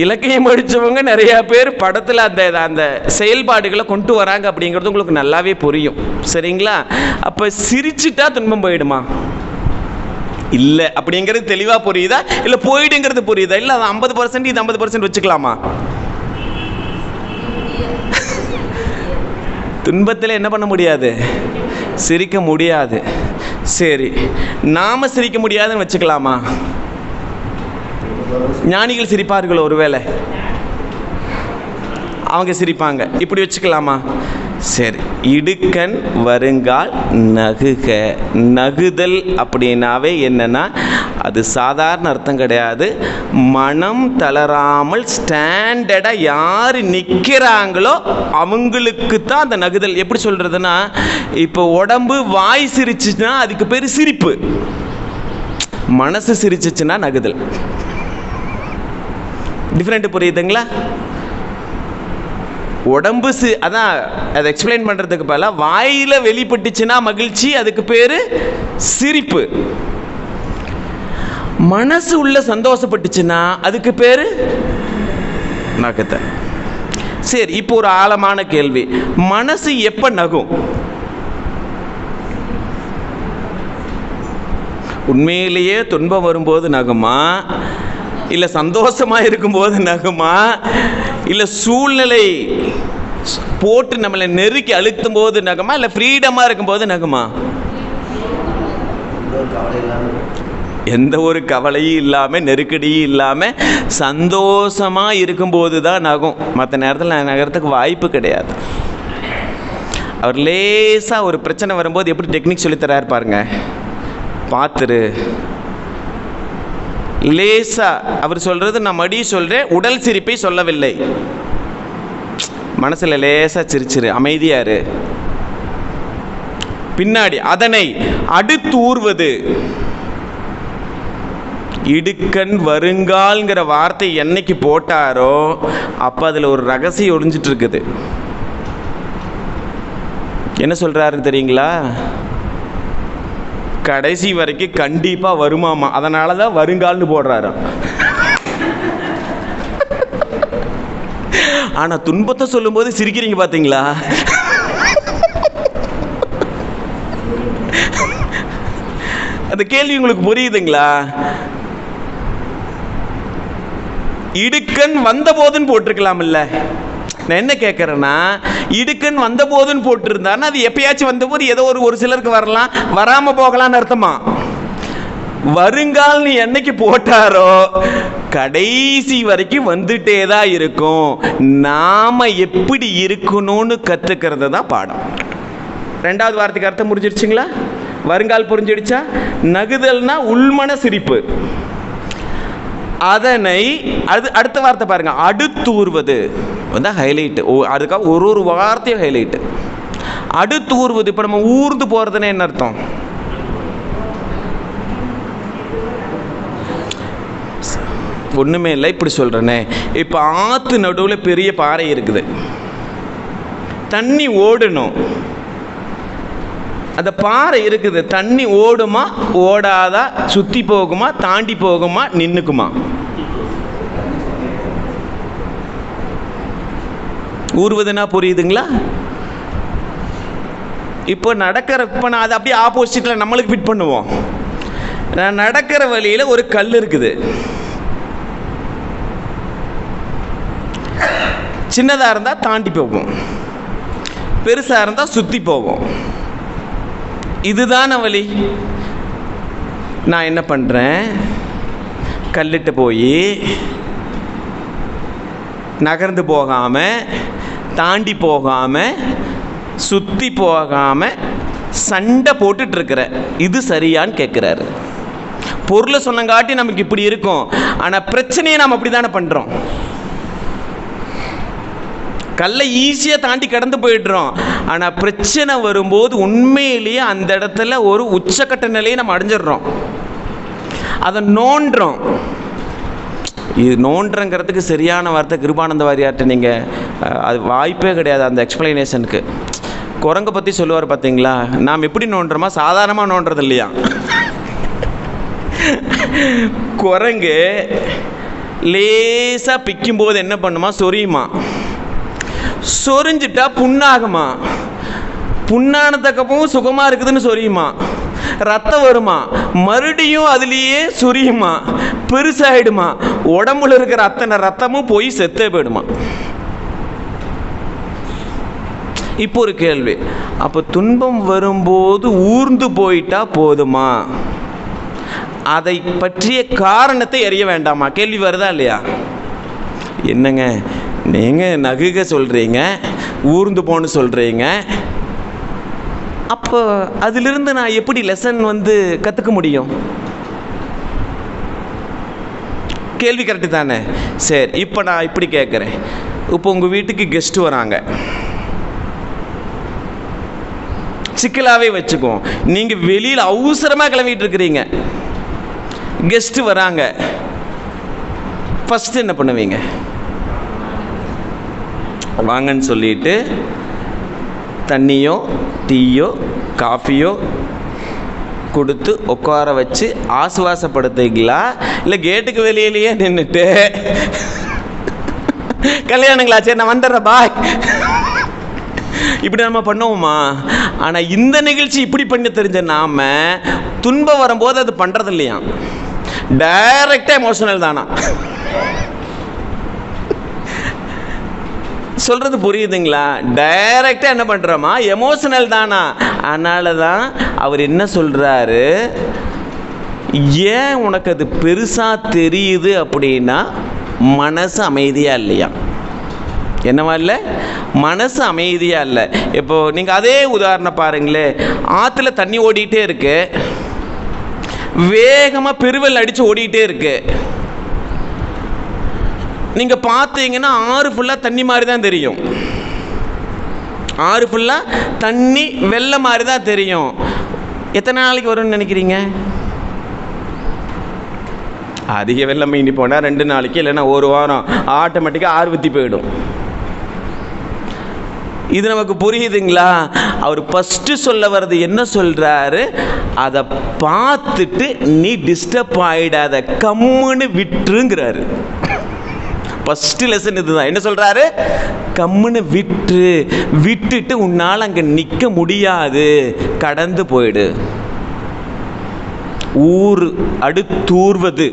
இலக்கியம் படித்தவங்க நிறையா பேர் படத்தில் அந்த செயல்பாடுகளை கொண்டு வராங்க அப்படிங்கிறது உங்களுக்கு நல்லாவே புரியும். சரிங்களா? அப்போ சிரிச்சிட்டா துன்பம் போயிடுமா? இல்லை அப்படிங்கிறது தெளிவாக புரியுதா? இல்லை போயிடுங்கிறது புரியுதா? இல்லை அது 50% இது 50% வச்சுக்கலாமா? துன்பத்தில் என்ன பண்ண முடியாது? சிரிக்க முடியாது. சரி, நாம சிரிக்க முடியாதுன்னு வச்சுக்கலாமா? ஞானிகள் சிரிப்பார்கள், ஒருவேளை அவங்க சிரிப்பாங்க, இப்படி வச்சுக்கலாமா? சரி, இடுக்கண் வருங்கால் நகுக. நகுதல் அப்படின்னாவே என்னன்னா, அது சாதாரண அர்த்தம் கிடையாது. மனம் தளராமல் ஸ்டாண்டர்டாக யார் நிற்கிறாங்களோ அவங்களுக்கு தான் அந்த நகுதல். எப்படி சொல்கிறதுனா, இப்போ உடம்பு வாய் சிரிச்சுன்னா அதுக்கு பேர் சிரிப்பு, மனசு சிரிச்சிச்சுன்னா நகுதல். டிஃப்ரெண்ட் புரியுதுங்களா? உடம்பு அதான் அதை எக்ஸ்பிளைன் பண்ணுறதுக்கு பதிலாக வாயில் வெளிப்பட்டுச்சுன்னா மகிழ்ச்சி, அதுக்கு பேர் சிரிப்பு. மனசு உள்ள சந்தோஷப்பட்டுச்சுன்னா அதுக்கு பேர் நகத்தை. சரி, இப்போ ஒரு ஆழமான கேள்வி, மனசு எப்போ நகும்? உண்மையிலேயே துன்பம் வரும்போது நகுமா, இல்லை சந்தோஷமாக இருக்கும்போது நகுமா, இல்லை சூழ்நிலை போட்டு நம்மளை நெருக்கி அழுத்தும் போது நகுமா, இல்லை ஃப்ரீடமாக இருக்கும்போது நகுமா? எந்த ஒரு கவலையும் இல்லாமல் நெருக்கடியும் இல்லாமல் சந்தோஷமாக இருக்கும்போது தான் நகும். மற்ற நேரத்தில் நகரத்துக்கு வாய்ப்பு கிடையாது. அவர் லேசாக ஒரு பிரச்சனை வரும்போது எப்படி டெக்னிக் சொல்லித்தராரு பாருங்க, பார்த்துரு. லேசா அவர் சொல்றது, நான் மடி சொல்றேன், உடல் சிரிப்பை சொல்லவில்லை. மனசுல லேசா சிரிச்சிரு, அமைதியாரு. பின்னாடி அதனை அடுத்து ஊர்வது. இடுக்கண் வருங்கால்ங்கிற வார்த்தை என்னைக்கு போட்டாரோ அப்ப அதுல ஒரு ரகசியம் ஒளிஞ்சிட்டு இருக்குது. என்ன சொல்றாருன்னு தெரியுங்களா? கடைசி வரைக்கும் கண்டிப்பா வருமாமா, அதனாலதான் வருங்கால்னு போடுறாரு. ஆனா துன்பத்தை சொல்லும் போது சிரிக்கிறீங்க பாத்தீங்களா? அந்த கேள்வி உங்களுக்கு புரியுதுங்களா? இடுக்கண் வந்த போதுன்னு போட்டிருக்கலாம் இல்ல. நான் என்ன கேட்கறேன்னா, இடுக்கண் வந்த போதுன்னு போட்டிருந்தான்னா அது எப்பயாச்சும் வந்த போது ஏதோ ஒரு சிலருக்கு வரலாம், வராம போகலான்னு அர்த்தமா? வருங்கால் நீ என்னைக்கு போட்டாரோ கடைசி வரைக்கும் வந்துட்டே தான் இருக்கும். நாம எப்படி இருக்கணும்னு கத்துக்கிறது தான் பாடம். ரெண்டாவது வார்த்தைக்கு அர்த்தம் புரிஞ்சிருச்சுங்களா? வருங்கால் புரிஞ்சிடுச்சா? நகுதல்னா உள்மன சிரிப்பு. அதனை அடுத்த வார்த்தை பாருங்க, அடுத்தூர்வது வந்து ஹைலைட். அதுக்காக ஒரு வார்த்தையும் ஹைலைட். அடுத்தூர்வது. இப்ப நம்ம ஊர்ந்து போறதுன்னு என்ன அர்த்தம்? ஒண்ணுமே இல்லை, இப்படி சொல்றேனே, இப்ப ஆத்து நடுவில் பெரிய பாறை இருக்குது, தண்ணி ஓடணும். அந்த பாறை இருக்குது, தண்ணி ஓடுமா ஓடாதா, சுத்தி போகுமா தாண்டி போகுமா நின்னுக்குமா? ஊர்வதுன்னா புரியுதுங்களா? இப்போ நான் அதை அப்படியே ஆப்போசிட்ல நம்மளுக்கு ஃபிட் பண்ணுவோம். நான் நடக்கிற வழியில ஒரு கல் இருக்குது, சின்னதா இருந்தா தாண்டி போகும், பெருசா இருந்தா சுத்தி போகும். இதுதான வழி. நான் என்ன பண்றேன், கல்லிட்டு போய் நகர்ந்து போகாம தாண்டி போகாம சுத்தி போகாம சண்டை போட்டுட்டு இருக்கிற. இது சரியான்னு கேட்கிறாரு. பொருளை சொன்னங்காட்டி நமக்கு இப்படி இருக்கும், ஆனா பிரச்சனையை நாம் அப்படித்தானே பண்றோம். கல்லை ஈஸியா தாண்டி கடந்து போயிடுறோம், ஆனா பிரச்சனை வரும்போது உண்மையிலேயே அந்த இடத்துல ஒரு உச்சக்கட்ட நிலையை நம்ம அடைஞ்சிடுறோம். அதை நோண்டுறோம். இது நோண்டுறங்கிறதுக்கு சரியான வார்த்தை கிருபானந்த வாரியார்ட்ட நீங்க அது வாய்ப்பே கிடையாது அந்த எக்ஸ்பிளனேஷனுக்கு. குரங்கை பத்தி சொல்லுவார் பார்த்தீங்களா, நாம் எப்படி நோண்டுறோமா, சாதாரணமா நோண்டுறது இல்லையா. குரங்கு லேசாக பிக்கும்போது என்ன பண்ணுமா? சொரியுமா. சொரிஞ்சிட்டா புண்ணாகுமா? புண்ணானதுக்கப்புறம் சுகமாக இருக்குதுன்னு சொரியுமா? ரத்தம் வருமா? மறுபடியும் அதுலேயே சொரியுமா? பெருசாகிடுமா? உடம்புல இருக்கிற அத்தனை ரத்தமும் போய் செத்தே போயிடுமா? இப்போ ஒரு கேள்வி, அப்போ துன்பம் வரும்போது ஊர்ந்து போயிட்டா போதுமா? அதை பற்றிய காரணத்தை அறிய வேண்டாமா? கேள்வி வருதா இல்லையா? என்னங்க நீங்கள் நகுக சொல்கிறீங்க, ஊர்ந்து போன்னு சொல்கிறீங்க, அப்போ அதிலிருந்து நான் எப்படி லெசன் கற்றுக்க முடியும்? கேள்வி கரெக்டு தானே? சரி, இப்போ நான் இப்படி கேட்குறேன். இப்போ உங்கள் வீட்டுக்கு கெஸ்ட்டு வராங்க, சிக்கலாகவே வச்சுக்குவோம். நீங்கள் வெளியில் அவசரமாக கிளம்பிட்டு இருக்கிறீங்க, கெஸ்ட்டு வராங்க, ஃபஸ்ட்டு என்ன பண்ணுவீங்க? வாங்கன்னு சொல்லிட்டு தண்ணியோ டீயோ காஃபியோ கொடுத்து உட்கார வச்சு ஆசுவாசப்படுத்துங்களா, இல்லை கேட்டுக்கு வெளியிலேயே நின்றுட்டு கல்யாணங்களா, சரி நான் வந்துடுறேன் பாய், இப்படி நம்ம பண்ணுவோமா? ஆனால் இந்த நிகழ்ச்சி இப்படி பண்ண தெரிஞ்ச நாம துன்பம் வரும்போது அது பண்ணுறது இல்லையா, டைரக்டாக எமோஷனல் தானா? சொல்கிறது புரியுதுங்களா? டைரக்டாக என்ன பண்ணுறோமா? எமோஷனல் தானா? அதனால தான் அவர் என்ன சொல்கிறாரு, ஏன் உனக்கு அது பெருசாக தெரியுது அப்படின்னா மனசு அமைதியாக இல்லையா? என்னவா இல்லை? மனசு அமைதியாக இல்லை. இப்போது நீங்கள் அதே உதாரணம் பாருங்களேன். ஆற்றுல தண்ணி ஓடிக்கிட்டே இருக்கு, வேகமாக பெருவெல் அடித்து ஓடிக்கிட்டே இருக்கு. நீங்கள் பார்த்தீங்கன்னா ஆறு ஃபுல்லாக தண்ணி மாதிரி தான் தெரியும், ஆறு ஃபுல்லாக தண்ணி வெள்ளை மாதிரி தான் தெரியும். எத்தனை நாளைக்கு வரும்னு நினைக்கிறீங்க? அதிக வெள்ளம் மீண்டி போனால் 2 நாளைக்கு, இல்லைன்னா 1 வாரம், ஆட்டோமேட்டிக்காக ஆறு வற்றி போயிடும். இது நமக்கு புரியுதுங்களா? அவர் ஃபஸ்ட்டு சொல்ல வர்றது என்ன சொல்கிறாரு, அதை பார்த்துட்டு நீ டிஸ்டர்ப் ஆகிடாத, கம்முன்னு விட்டுருங்கிறாரு. ஃபஸ்ட்டு லெசன் இதுதான். என்ன சொல்கிறாரு? கம்முன்னு விட்டுட்டு உன்னால் அங்கே நிற்க முடியாது, கடந்து போயிடு. அடுத்தூர்வது,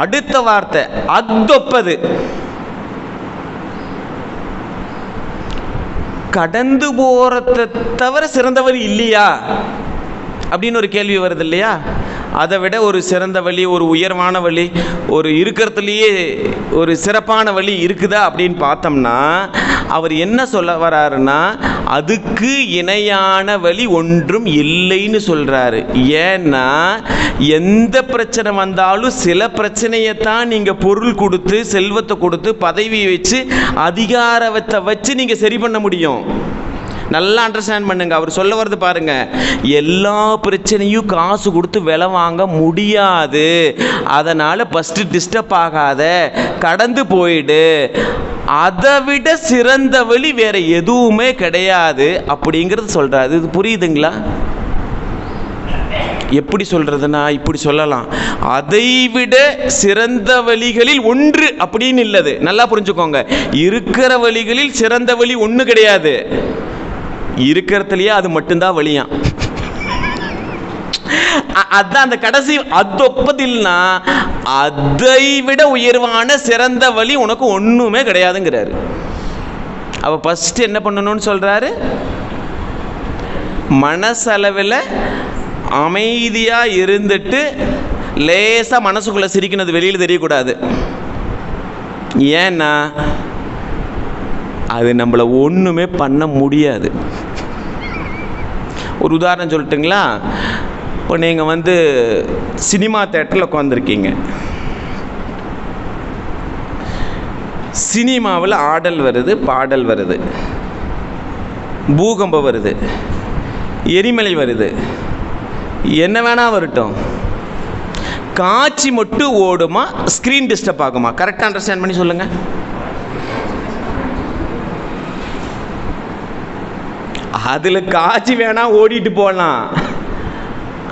அடுத்த வார்த்தை அத்தொப்பது. கடந்து போறதை தவிர சிறந்த வழி இல்லையா அப்படின்னு ஒரு கேள்வி வருது இல்லையா? அதை விட ஒரு சிறந்த வழி, ஒரு உயர்வான வழி, ஒரு இருக்கிறதுலையே ஒரு சிறப்பான வழி இருக்குதா அப்படின்னு பார்த்தோம்னா அவர் என்ன சொல்ல வராருன்னா, அதுக்கு இணையான வழி ஒன்றும் இல்லைன்னு சொல்கிறாரு. ஏன்னா எந்த பிரச்சனை வந்தாலும் சில பிரச்சனையைத்தான் நீங்கள் பொருள் கொடுத்து, செல்வத்தை கொடுத்து, பதவி வச்சு, அதிகாரத்தை வச்சு நீங்கள் சரி பண்ண முடியும். நல்லா அண்டர்ஸ்டாண்ட் பண்ணுங்க. அவர் சொல்ல வர்றது பாருங்க, எல்லா பிரச்சனையும் காசு கொடுத்து விலை வாங்க முடியாது. அதனால ஃபஸ்ட்டு டிஸ்டர்ப் ஆகாத, கடந்து போயிடு. அதை விட சிறந்த வழி வேற எதுவுமே கிடையாது அப்படிங்கிறது சொல்றாரு. இது புரியுதுங்களா? எப்படி சொல்றதுன்னா இப்படி சொல்லலாம், அதை விட சிறந்த வழிகளில் ஒன்று அப்படின்னு இல்லது. நல்லா புரிஞ்சுக்கோங்க, இருக்கிற வழிகளில் சிறந்த வழி ஒன்று கிடையாது, இருக்கிறதுலையே அது மட்டும்தான் வழியா. அதான் அந்த கடைசி அதொப்பதில்னா அதை விட உயர்வான சிறந்த வழி உனக்கு ஒண்ணுமே கிடையாதுங்கிறாரு. அவ ஃபர்ஸ்ட் என்ன பண்ணணும்னு சொல்றாரு, மனசளவில் அமைதியா இருந்துட்டு லேசா மனசுக்குள்ள சிரிக்கிறது வெளியில் தெரியக்கூடாது. ஏன்னா அது நம்மளை ஒன்றுமே பண்ண முடியாது. ஒரு உதாரணம் சொல்லட்டுங்களா? இப்போ நீங்கள் சினிமா தேட்டரில் உட்காந்துருக்கீங்க, சினிமாவில் ஆடல் வருது, பாடல் வருது, பூகம்பம் வருது, எரிமலை வருது, என்ன வேணா வரட்டும், காட்சி மட்டும் ஓடுமா, ஸ்க்ரீன் டிஸ்டர்ப் ஆகுமா? கரெக்டாக அண்டர்ஸ்டாண்ட் பண்ணி சொல்லுங்கள். அதில் காட்சி வேணா ஓடிட்டு போகலாம்,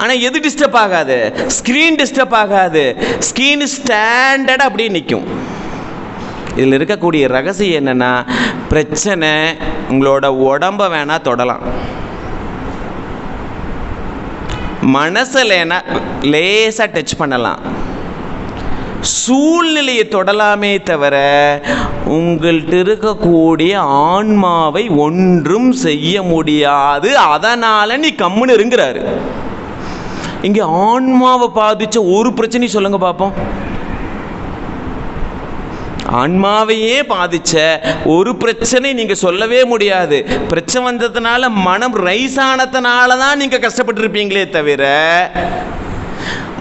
ஆனால் எது டிஸ்டர்ப் ஆகாது? ஸ்க்ரீன் டிஸ்டர்ப் ஆகாது. ஸ்க்ரீன் ஸ்டாண்டர்டாக அப்படியே நிற்கும். இதில் இருக்கக்கூடிய ரகசியம் என்னென்னா, பிரச்சனை உங்களோட உடம்பை வேணால் தொடலாம், மனசில் லேசாக டச் பண்ணலாம், சூழ்நிலையை தொடலாமே தவிர உங்கள்கிட்ட இருக்கக்கூடிய ஆன்மாவை ஒன்றும் செய்ய முடியாது. அதனால் நீ கம்முன்னு இருங்கிறாரு. இங்கே ஆன்மாவை பாதித்த ஒரு பிரச்சனை சொல்லுங்க பார்ப்போம். ஆன்மாவையே பாதிச்ச ஒரு பிரச்சனை நீங்க சொல்லவே முடியாது. பிரச்சனை வந்ததுனால மனம் ரைஸ் ஆனதுனால தான் நீங்க கஷ்டப்பட்டுருப்பீங்களே தவிர,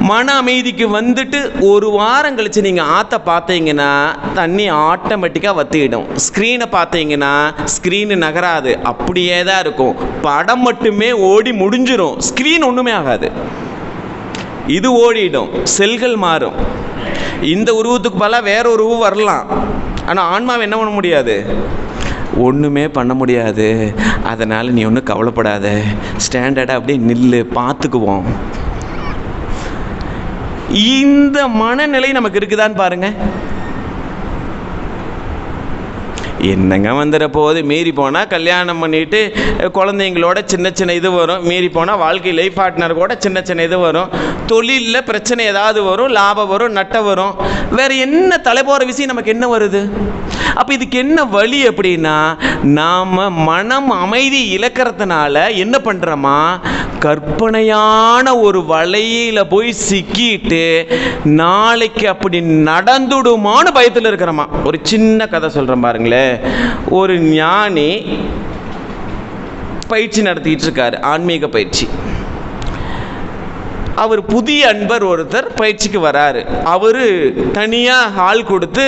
மன அமைதிக்கு வந்துட்டு ஒரு வாரம் கழிச்சு நீங்க ஆற்ற பார்த்தீங்கன்னா தண்ணி ஆட்டோமேட்டிக்காக வத்திடும். ஸ்க்ரீனை பார்த்தீங்கன்னா ஸ்க்ரீனு நகராது, அப்படியே தான் இருக்கும். படம் மட்டுமே ஓடி முடிஞ்சிடும், ஸ்க்ரீன் ஒன்றுமே ஆகாது. இது ஓடிடும், செல்கள் மாறும். இந்த உருவத்துக்கு பல வேற உருவம் வரலாம், ஆனால் ஆன்மாவை என்ன பண்ண முடியாது? ஒன்றுமே பண்ண முடியாது. அதனால் நீ ஒன்றும் கவலைப்படாத, ஸ்டாண்டர்டாக அப்படியே நில்லு, பார்த்துக்குவோம். இந்த மனநிலை நமக்கு இருக்குதான்னு பாருங்க. என்னங்க வந்துட போகுது? மீறி போனால் கல்யாணம் பண்ணிட்டு குழந்தைங்களோட சின்ன சின்ன இது வரும், மீறி போனால் வாழ்க்கை லைஃப் பார்ட்னர் கூட சின்ன சின்ன இது வரும், தொழிலில் பிரச்சனை ஏதாவது வரும், லாபம் வரும், நட்டம் வரும், வேறு என்ன தலை போகிற விஷயம் நமக்கு என்ன வருது? அப்போ இதுக்கு என்ன வழி அப்படின்னா, நாம் மனம் அமைதி இழக்கிறதுனால என்ன பண்ணுறோமா, கற்பனையான ஒரு வலையில் போய் சிக்கிட்டு நாளைக்கு அப்படி நடந்துடுமான்னு பயத்தில் இருக்கிறோமா. ஒரு சின்ன கதை சொல்கிறேன் பாருங்களேன். ஒரு ஞானி பயிற்சி நடத்திட்டு இருக்காரு, ஆன்மீக பயிற்சி. அவர் புதிய அன்பர் ஒருத்தர் பயிற்சிக்கு வராரு. அவர் தனியாக ஹால் கொடுத்து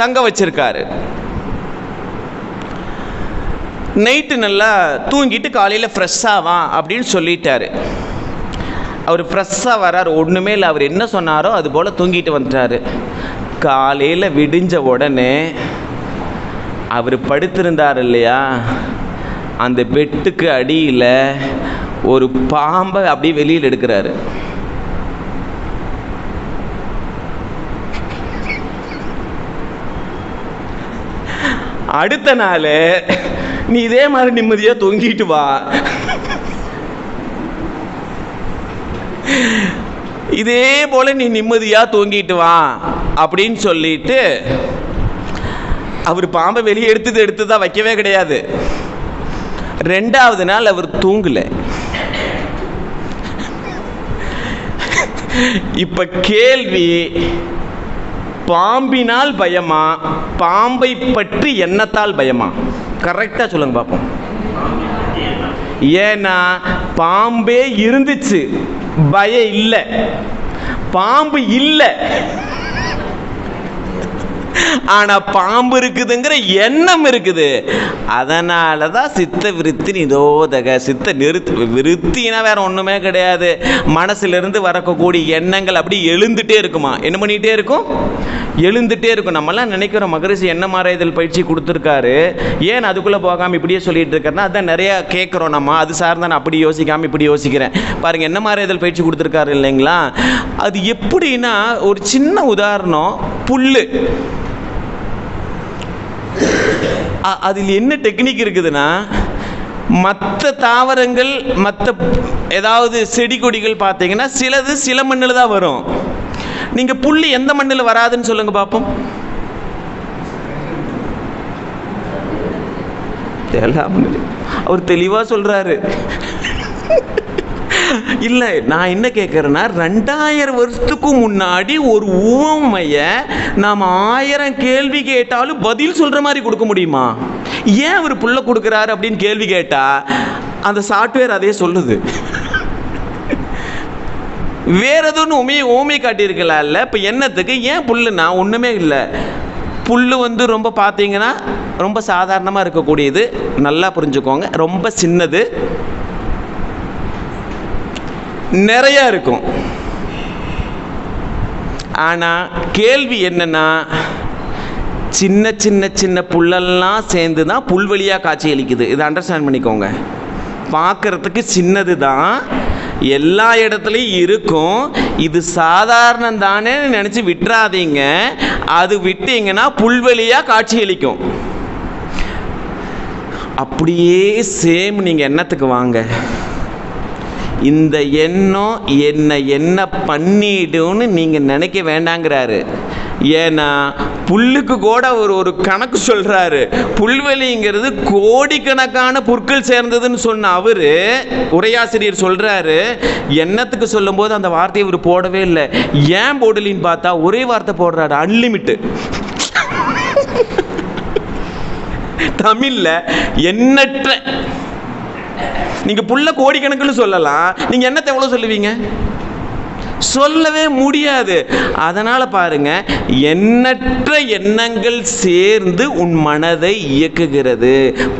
தங்க வச்சிருக்காரு. நைட்டு நல்லா தூங்கிட்டு காலையில் ஃப்ரெஷ்ஷாக வா அப்படின்னு சொல்லிட்டாரு. அவர் ஃப்ரெஷ்ஷாக வராரு, ஒன்றுமே இல்லை. அவர் என்ன சொன்னாரோ அது போல் தூங்கிட்டு வந்துட்டாரு. காலையில் விடிஞ்ச உடனே அவர் படுத்திருந்தார் இல்லையா, அந்த பெட்டுக்கு அடியில் ஒரு பாம்பை அப்படியே வெளியில் எடுக்கிறாரு. அடுத்த நாள் நீ இதே மாதிரி நிம்மதியாக தூங்கிட்டு வா, இதே போல நீ நிம்மதியாக தூங்கிட்டு வா அப்படின்னு சொல்லிட்டு அவர் பாம்பை வெளியே எடுத்து தான் வைக்கவே கிடையாது. ரெண்டாவது நாள் அவர் தூங்கலை. இப்ப கேள்வி, பாம்பினால் பயமா, பாம்பை பற்றி எண்ணத்தால் பயமா? கரெக்டா சொல்லுங்க பாப்போம். ஏன்னா பாம்பே இருந்துச்சு, பயம் இல்லை. பாம்பு இல்லை, ஆனா பாம்பு இருக்குதுங்கிற எண்ணம் இருக்குது. அதனால தான் சித்த விருத்தி நிரோதக. சித்த விருத்தினா வேற ஒண்ணுமே கிடையாது. மனசிலிருந்து வரக்கூடிய எண்ணங்கள் அப்படி எழுந்துட்டே இருக்குமா. என்ன பண்ணிட்டே இருக்கும்? எழுந்துட்டே இருக்கும். நம்மலாம் நினைக்கிறோம் மகரிஷி என்ன மாறாயதல் பயிற்சி கொடுத்துருக்காரு, ஏன் அதுக்குள்ளே போகாமல் இப்படியே சொல்லிட்டு இருக்காருன்னா, அதான் நிறையா கேட்குறோம் நம்ம. அது சார் தான் அப்படி யோசிக்காமல் இப்படி யோசிக்கிறேன். பாருங்கள், என்ன மாறாயதல் பயிற்சி கொடுத்துருக்காரு இல்லைங்களா. அது எப்படின்னா, ஒரு சின்ன உதாரணம், புல்லு. அதில் என்ன டெக்னிக் இருக்குதுன்னா, மற்ற தாவரங்கள் மற்ற ஏதாவது செடி கொடிகள் பார்த்தீங்கன்னா சிலது சில மண்ணில் தான் வரும். நீங்கள் புல்லு எந்த மண்ணில் வராதுன்னு சொல்லுங்க பார்ப்போம். அவர் தெளிவாக சொல்கிறாரு. இல்லை, நான் என்ன கேட்குறேன்னா, 2000 வருஷத்துக்கும் முன்னாடி ஒரு உவமையை நாம் 1000 கேள்வி கேட்டாலும் பதில் சொல்கிற மாதிரி கொடுக்க முடியுமா? ஏன் அவர் புல்லை கொடுக்குறாரு அப்படின்னு கேள்வி கேட்டால் அந்த சாஃப்ட்வேர் அதே சொல்லுது. வேற எதுவும் ஓமை காட்டியிருக்கலாம் இல்லை. இப்போ என்னத்துக்கு ஏன் புல்லுன்னா ஒன்றுமே இல்லை. புல் ரொம்ப பார்த்தீங்கன்னா ரொம்ப சாதாரணமாக இருக்கக்கூடியது. நல்லா புரிஞ்சுக்கோங்க, ரொம்ப சின்னது, நிறையா இருக்கும். ஆனால் கேள்வி என்னன்னா, சின்ன சின்ன சின்ன புல்லெல்லாம் சேர்ந்து தான் புல்வெளியாக காட்சி அளிக்குது. இதை அண்டர்ஸ்டாண்ட் பண்ணிக்கோங்க. பார்க்குறதுக்கு சின்னது தான், எல்லா இடத்துலையும் இருக்கும். இது சாதாரணம் தானே நினச்சி விட்டுறாதீங்க. அது விட்டீங்கன்னா புல்வெளியாக காட்சியளிக்கும். அப்படியே சேம் நீங்கள் எண்ணத்துக்கு வாங்க. இந்த எண்ணம் என்ன பண்ணிடும்னு நீங்கள் நினைக்க வேண்டாங்கிறாரு. ஏன்னா புல்லுக்கு கூட ஒரு கணக்கு சொல்கிறாரு. புல்வெளிங்கிறது கோடிக்கணக்கான புற்கள் சேர்ந்ததுன்னு சொன்ன அவர் உரையாசிரியர் சொல்கிறாரு. எண்ணத்துக்கு சொல்லும் போது அந்த வார்த்தையை அவர் போடவே இல்லை. ஏன் போடலின்னு பார்த்தா ஒரே வார்த்தை போடுறாரு, அன்லிமிட்டு. தமிழ்ல எண்ணற்ற. நீங்க புல்ல கோடிக்கணக்குன்னு சொல்லலாம், நீங்க எண்ணத்தை எவ்வளவு சொல்லுவீங்க? சொல்லவே முடியாது. அதனால பாருங்க, எண்ணற்ற எண்ணங்கள் சேர்ந்து உன் மனதை இயக்குகிறது.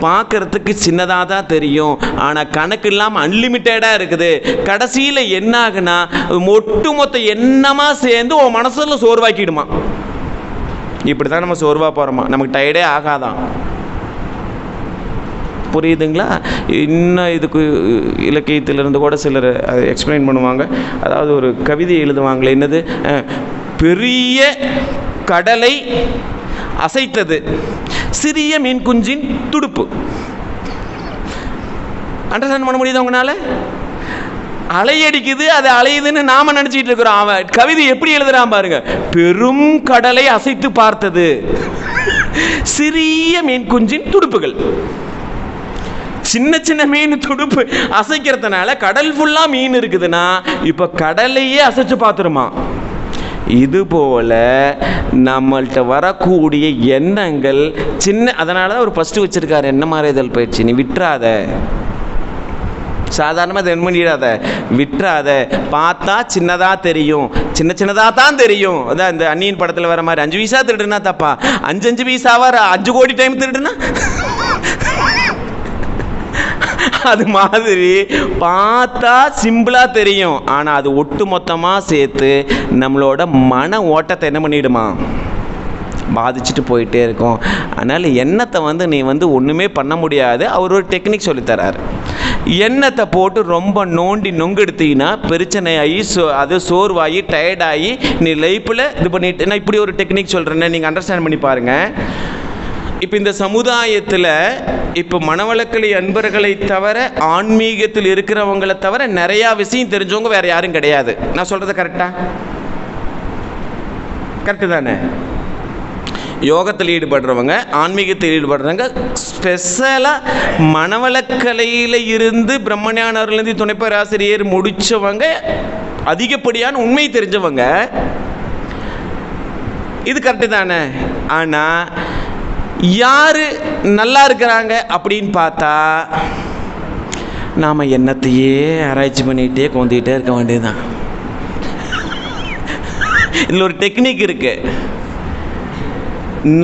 பார்க்கறதுக்கு சின்னதாக தான் தெரியும், ஆனால் கணக்கு இல்லாமல் அன்லிமிட்டடாக இருக்குது. கடைசியில் என்ன ஆகுனா ஒட்டுமொத்த எண்ணமாக சேர்ந்து உன் மனசுல சோர்வாக்கிடுமா. இப்படி தான் நம்ம சோர்வாக போகிறோமா, நமக்கு டயர்டே ஆகாதான். புரியுதுங்களா? இன்னும் இதுக்கு இலக்கியத்திலிருந்து கூட சிலர் அதை எக்ஸ்பிளைன் பண்ணுவாங்க. அதாவது ஒரு கவிதை எழுதுவாங்களே, என்னது, பெரிய கடலை அசைத்தது சிறிய மீன் குஞ்சின் துடுப்பு. அண்டர்ஸ்டாண்ட் பண்ண முடியுது உங்களால? அலையடிக்குது, அது அலையுதுன்னு நாம நினைச்சிட்டு இருக்கிறோம். அவன் கவிதை எப்படி எழுதுறான் பாருங்க. பெரும் கடலை அசைத்து பார்த்தது சிறிய மீன் குஞ்சின் துடுப்புகள். சின்ன சின்ன மீன் துடுப்பு அசைக்கிறதுனால கடல் ஃபுல்லா மீன் இருக்குதுன்னா இப்ப கடலையே அசைச்சு பார்த்துருமா. இது போல நம்மள்கிட்ட வரக்கூடிய எண்ணங்கள் சின்ன. அதனால தான் ஒரு ஃபர்ஸ்ட் வச்சிருக்காரு, என்ன மாறுதல் பயிற்சி. நீ விட்டுறாத, சாதாரணமாக தென் பண்ணிடாத, விட்டுறாத. பார்த்தா சின்னதாக தெரியும், சின்னதாக தான் தெரியும். அதான் இந்த அந்நியன் படத்தில் வர மாதிரி 5 பைசா திருடுனா தப்பா, 5 பைசாவா 5 கோடி டைம் திருடுனா அது மாதிரி பார்த்தா சிம்பிளா தெரியும், ஆனா அது ஒட்டு மொத்தமா சேர்த்து நம்மளோட மன ஓட்டத்தை என்ன பண்ணிடுமா, பாதிச்சுட்டு போயிட்டே இருக்கும். அதனால எண்ணத்தை நீ ஒண்ணுமே பண்ண முடியாது. அவர் ஒரு டெக்னிக் சொல்லித்தராரு. எண்ணத்தை போட்டு ரொம்ப நோண்டி நொங்கெடுத்தீங்கன்னா பிரச்சனையாகி அது சோர்வாகி டயர்டாகி நீ லைஃப்பில் இது பண்ணிட்டு. நான் இப்படி ஒரு டெக்னிக் சொல்கிறேன்னு நீங்கள் அண்டர்ஸ்டாண்ட் பண்ணி பாருங்கள். இப்போ இந்த சமுதாயத்தில் இப்போ மனவளக்கலை அன்பர்களை தவிர ஆன்மீகத்தில் இருக்கிறவங்களை தவிர நிறையா விஷயம் தெரிஞ்சவங்க வேறு யாரும் கிடையாது. நான் சொல்கிறது கரெக்டு தானே? யோகத்தில் ஈடுபடுறவங்க, ஆன்மீகத்தில் ஈடுபடுறவங்க, ஸ்பெஷலாக மனவளக்கலையில் இருந்து பிரம்மஞானவர்லேருந்து துணைப்பேராசிரியர் முடித்தவங்க, அதிகப்படியான உண்மை தெரிஞ்சவங்க. இது கரெக்டு தானே? ஆனால் யார் நல்லா இருக்கிறாங்க அப்படின்னு பார்த்தா நாம் எண்ணத்தையே ஆராய்ச்சி பண்ணிகிட்டே கொண்டுகிட்டே இருக்க வேண்டியதுதான். இதில் ஒரு டெக்னிக் இருக்கு.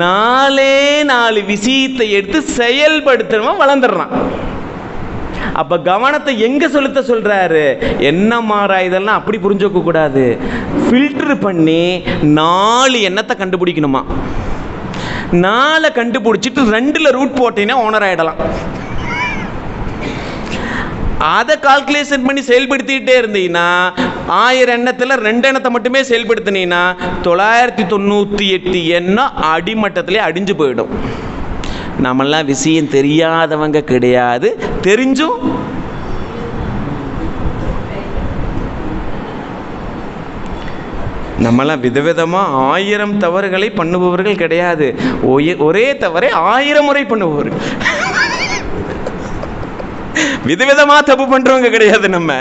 4 விஷயத்தை எடுத்து செயல்படுத்துறவன் வளர்ந்துடுறான். அப்ப கவனத்தை எங்க செலுத்த சொல்றாரு? என்ன மாறா இதெல்லாம் அப்படி புரிஞ்சுக்க கூடாது. ஃபில்டர் பண்ணி 4 எண்ணத்தை கண்டுபிடிக்கணுமா. 4 கண்டுபிடிச்சிட்டு 2ல் ரூட் போட்டீங்கன்னா ஓனர் ஆயிடலாம். அதை கால்குலேஷன் பண்ணி செயல்படுத்திக்கிட்டே இருந்தீங்கன்னா 1000 எண்ணத்தில் 2 எண்ணத்தை மட்டுமே செயல்படுத்தினீங்கன்னா 998 எண்ணம் அடிமட்டத்திலே அடிஞ்சு போயிடும். நம்மெல்லாம் விஷயம் தெரியாதவங்க கிடையாது, தெரிஞ்சும் நம்மெல்லாம் விதவிதமாக 1000 தவறுகளை பண்ணுபவர்கள் கிடையாது. ஒரே தவறை 1000 முறை பண்ணுபவர்கள். விதவிதமாக தப்பு பண்ணுறவங்க கிடையாது. நம்ம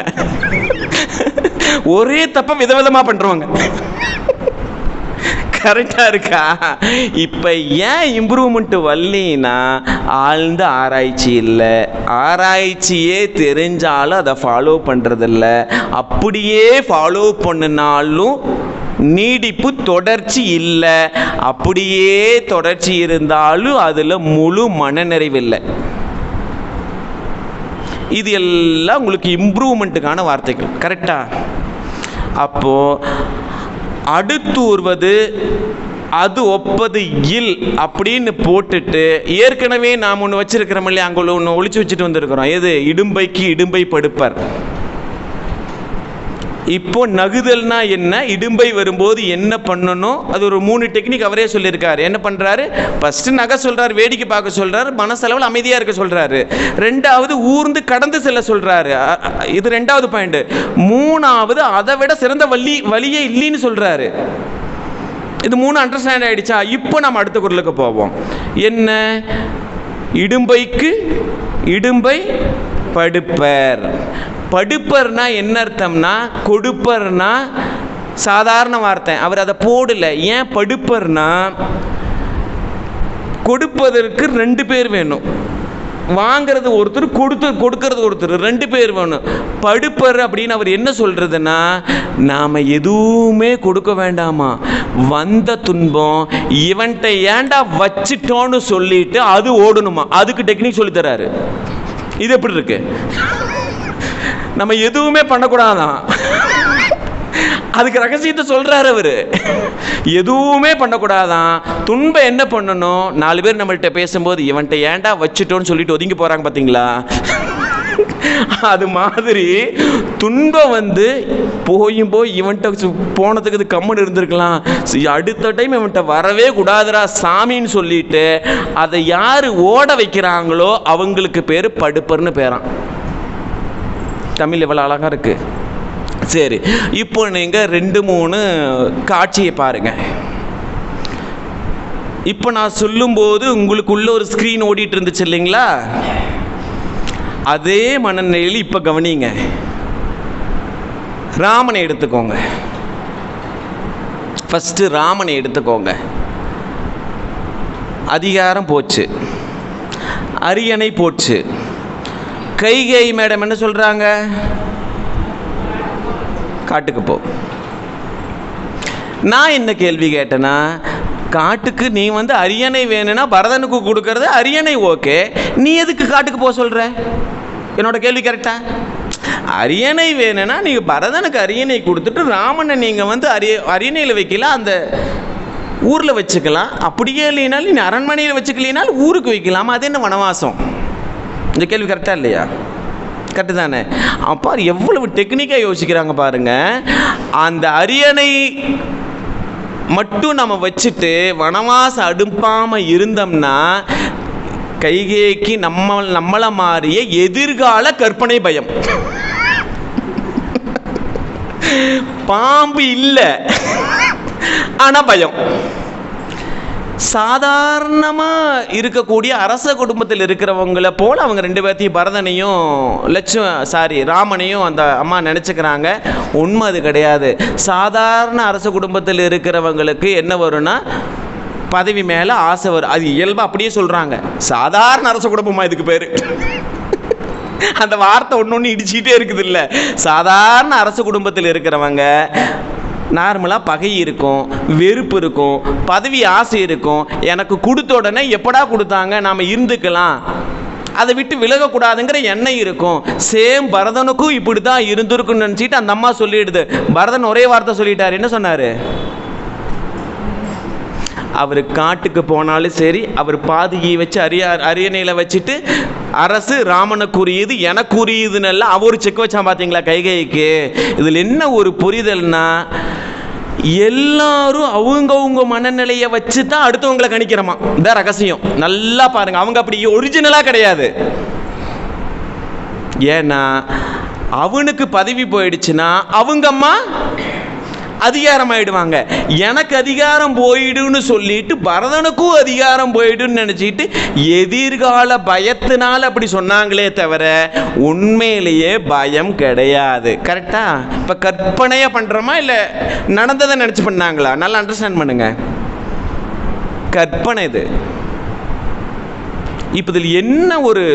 ஒரே தப்பை விதவிதமாக பண்ணுறவங்க. கரெக்டாக இருக்கா? இப்போ ஏன் இம்ப்ரூவ்மெண்ட் வரலின்னா ஆழ்ந்த ஆராய்ச்சி இல்லை. ஆராய்ச்சியே தெரிஞ்சாலும் அதை ஃபாலோ பண்ணுறதில்ல. அப்படியே ஃபாலோ பண்ணினாலும் நீடிப்பு தொடர்ச்சி இல்லை. அப்படியே தொடர்ச்சி இருந்தாலும் அதில் முழு மனநிறைவு இல்லை. இது எல்லாம் உங்களுக்கு இம்ப்ரூவ்மெண்ட்டுக்கான வார்த்தைகள். கரெக்டா? அப்போது அடுத்தூர்வது அது ஒப்பது இல் அப்படின்னு போட்டுட்டு ஏற்கனவே நாம் ஒன்று வச்சிருக்கிறோம் இல்லையா, அங்கே ஒன்று ஒழிச்சு வச்சுட்டு வந்திருக்கிறோம். எது? இடும்பைக்கு இடும்பை படுப்பர். இப்போ நகுதல்னா என்ன, இடும்பை வரும்போது என்ன பண்ணணும், அது ஒரு 3 டெக்னிக் அவரே சொல்லியிருக்காரு. என்ன பண்ணுறாரு, ஃபஸ்ட்டு நகை சொல்கிறார், வேடிக்கை பார்க்க சொல்கிறார், மனசளவில் அமைதியாக இருக்க சொல்கிறாரு. 2வது ஊர்ந்து கடந்து செல்ல சொல்கிறாரு, இது 2வது பாயிண்ட். 3வது அதை விட சிறந்த வழியே இல்லைன்னு சொல்கிறாரு. இது 3 அண்டர்ஸ்டாண்ட் ஆயிடுச்சா? இப்போ நம்ம அடுத்த குறளுக்கு போவோம். என்ன, இடும்பைக்கு இடும்பை படுப்பர். படுப்பர்னா என்ன அர்த்தம்னா, கொடுப்பர்னா சாதாரண வார்த்தை, அவர் அதை போடல. ஏன் படுப்பர்னா, கொடுப்பதற்கு 2 பேர் வேணும், வாங்கிறது ஒருத்தர், கொடுக்கறது ஒருத்தர், 2 பேர் வேணும். படுப்பர் அப்படின்னு அவர் என்ன சொல்றதுன்னா, நாம எதுவுமே கொடுக்க வேண்டாமா, வந்த துன்பம் இவன்ட்ட ஏண்டா வச்சிட்டோன்னு சொல்லிட்டு அது ஓடணுமா, அதுக்கு டெக்னிக் சொல்லி தராரு. இது எப்படி இருக்கு, நம்ம எதுவுமே பண்ணக்கூடாதான், அதுக்கு ரகசியத்தை சொல்றாரு அவரு. எதுவுமே பண்ணக்கூடாதான், துன்பம் என்ன பண்ணணும், 4 பேர் நம்மள்கிட்ட பேசும்போது இவன்ட்ட ஏண்டா வச்சுட்டோன்னு சொல்லிட்டு ஒதுங்கி போறாங்க பார்த்தீங்களா, அது மாதிரி துன்பம் வந்து போய் இவன்ட்ட போனதுக்கு இது கம்முன்னு இருந்திருக்கலாம், அடுத்த டைம் இவன்ட்ட வரவே கூடாதுரா சாமின்னு சொல்லிட்டு அதை யாரு ஓட வைக்கிறாங்களோ அவங்களுக்கு பேரு படுப்பர்னு பேரான். தமிழ் எவ்வளவு அழகா இருக்கு. சரி, இப்போ நீங்க 2-3 காட்சியை பாருங்க. இப்போ நான் சொல்லும்போது உங்களுக்குள்ள ஒரு ஸ்கிரீன் ஓடிட்டு இருந்துச்சு இல்லைங்களா, அதே மனநிலையில் இப்ப கவனிங்க. ராமனை எடுத்துக்கோங்க, ஃபர்ஸ்ட் ராமனை எடுத்துக்கோங்க. அதிகாரம் போச்சு, அரியணை போச்சு. கைகேயி மேடம் என்ன சொல்றாங்க, காட்டுக்கு போ. நான் என்ன கேள்வி கேட்டேன்னா, காட்டுக்கு நீ வந்து அரியணை வேணும்னா பரதனுக்கு கொடுக்கறது அரியணை ஓகே, நீ எதுக்கு காட்டுக்கு போக சொல்ற? என்னோட கேள்வி கரெக்டா? அரியணை வேணும்னா நீங்க பரதனுக்கு அரியணை கொடுத்துட்டு ராமனை நீங்க வந்து அரியணையில் வைக்கலாம், அந்த ஊரில் வச்சுக்கலாம். அப்படியே இல்லைனாலும் நீ அரண்மனையில் வச்சுக்கலினாலும் ஊருக்கு வைக்கலாம். அது என்ன வனவாசம்? இந்த கேள்வி கரெக்டா இல்லையா? கரெக்டு தானே? அப்போ எவ்வளவு டெக்னிக்காக யோசிக்கிறாங்க பாருங்க. அந்த அரியணை மட்டும் நம்ம வச்சுட்டு வனவாசம் அடுப்பாம இருந்தோம்னா கைகேயிக்கு நம்மளை மாறிய எதிர்கால கற்பனை பயம். பாம்பு இல்லை ஆனா பயம். சாதாரணமாக இருக்கக்கூடிய அரச குடும்பத்தில் இருக்கிறவங்களை போல் அவங்க 2 பேர்த்தையும் பரதனையும் ராமனையும் அந்த அம்மா நினச்சிக்கிறாங்க. உண்மை அது கிடையாது. சாதாரண அரச குடும்பத்தில் இருக்கிறவங்களுக்கு என்ன வரும்னா பதவி மேலே ஆசை வரும். அது இயல்பாக அப்படியே சொல்கிறாங்க. சாதாரண அரச குடும்பமா இதுக்கு பேர்? அந்த வார்த்தை ஒன்று இடிச்சுக்கிட்டே இருக்குது இல்லை. சாதாரண அரச குடும்பத்தில் இருக்கிறவங்க நார்மலாக பகை இருக்கும், வெறுப்பு இருக்கும், பதவி ஆசை இருக்கும். எனக்கு கொடுத்த உடனே எப்படா கொடுத்தாங்க, நாம் இருந்துக்கலாம், அதை விட்டு விலகக்கூடாதுங்கிற எண்ணம் இருக்கும். சேம் பரதனுக்கும் இப்படி தான் இருந்திருக்குன்னு நினச்சிட்டு அந்த அம்மா சொல்லிடுது. பரதன் ஒரே வார்த்தை சொல்லிட்டார். என்ன சொன்னார்? அவர் காட்டுக்கு போனாலும் சரி, அவர் பாதியை வச்சு அரியணையில் வச்சுட்டு அரசு ராமனுக்குரியது எனக்குரியதுன்னு எல்லாம் அவர் செக் வச்சான். பார்த்தீங்களா கைகேயிக்கு? இதில் என்ன ஒரு புரிதல்னா, எல்லாரும் அவங்கவுங்க மனநிலையை வச்சு தான் அடுத்தவங்களை கணிக்கிறோமா. இதான் ரகசியம். நல்லா பாருங்க, அவங்க அப்படி ஒரிஜினலா கிடையாது. ஏன்னா அவனுக்கு பதவி போயிடுச்சுன்னா அவங்க அம்மா அதிகாரம் ஆயிடுவாங்க. எனக்கு அதிகாரம் போயிடுன்னு சொல்லிட்டு பரதனுக்கும் அதிகாரம் போயிடுன்னு நினைச்சிட்டு எதிர்கால பயத்தினால அப்படி சொன்னாங்களே தவிர உண்மையிலேயே பயம் கிடையாது. கரெக்டா? இப்ப கற்பனையா பண்றோமா இல்ல நடந்ததை நினைச்சு பண்ணாங்களா? நல்லா அண்டர்ஸ்டாண்ட் பண்ணுங்க. கற்பனை இது. இப்ப இதில் என்ன ஒரு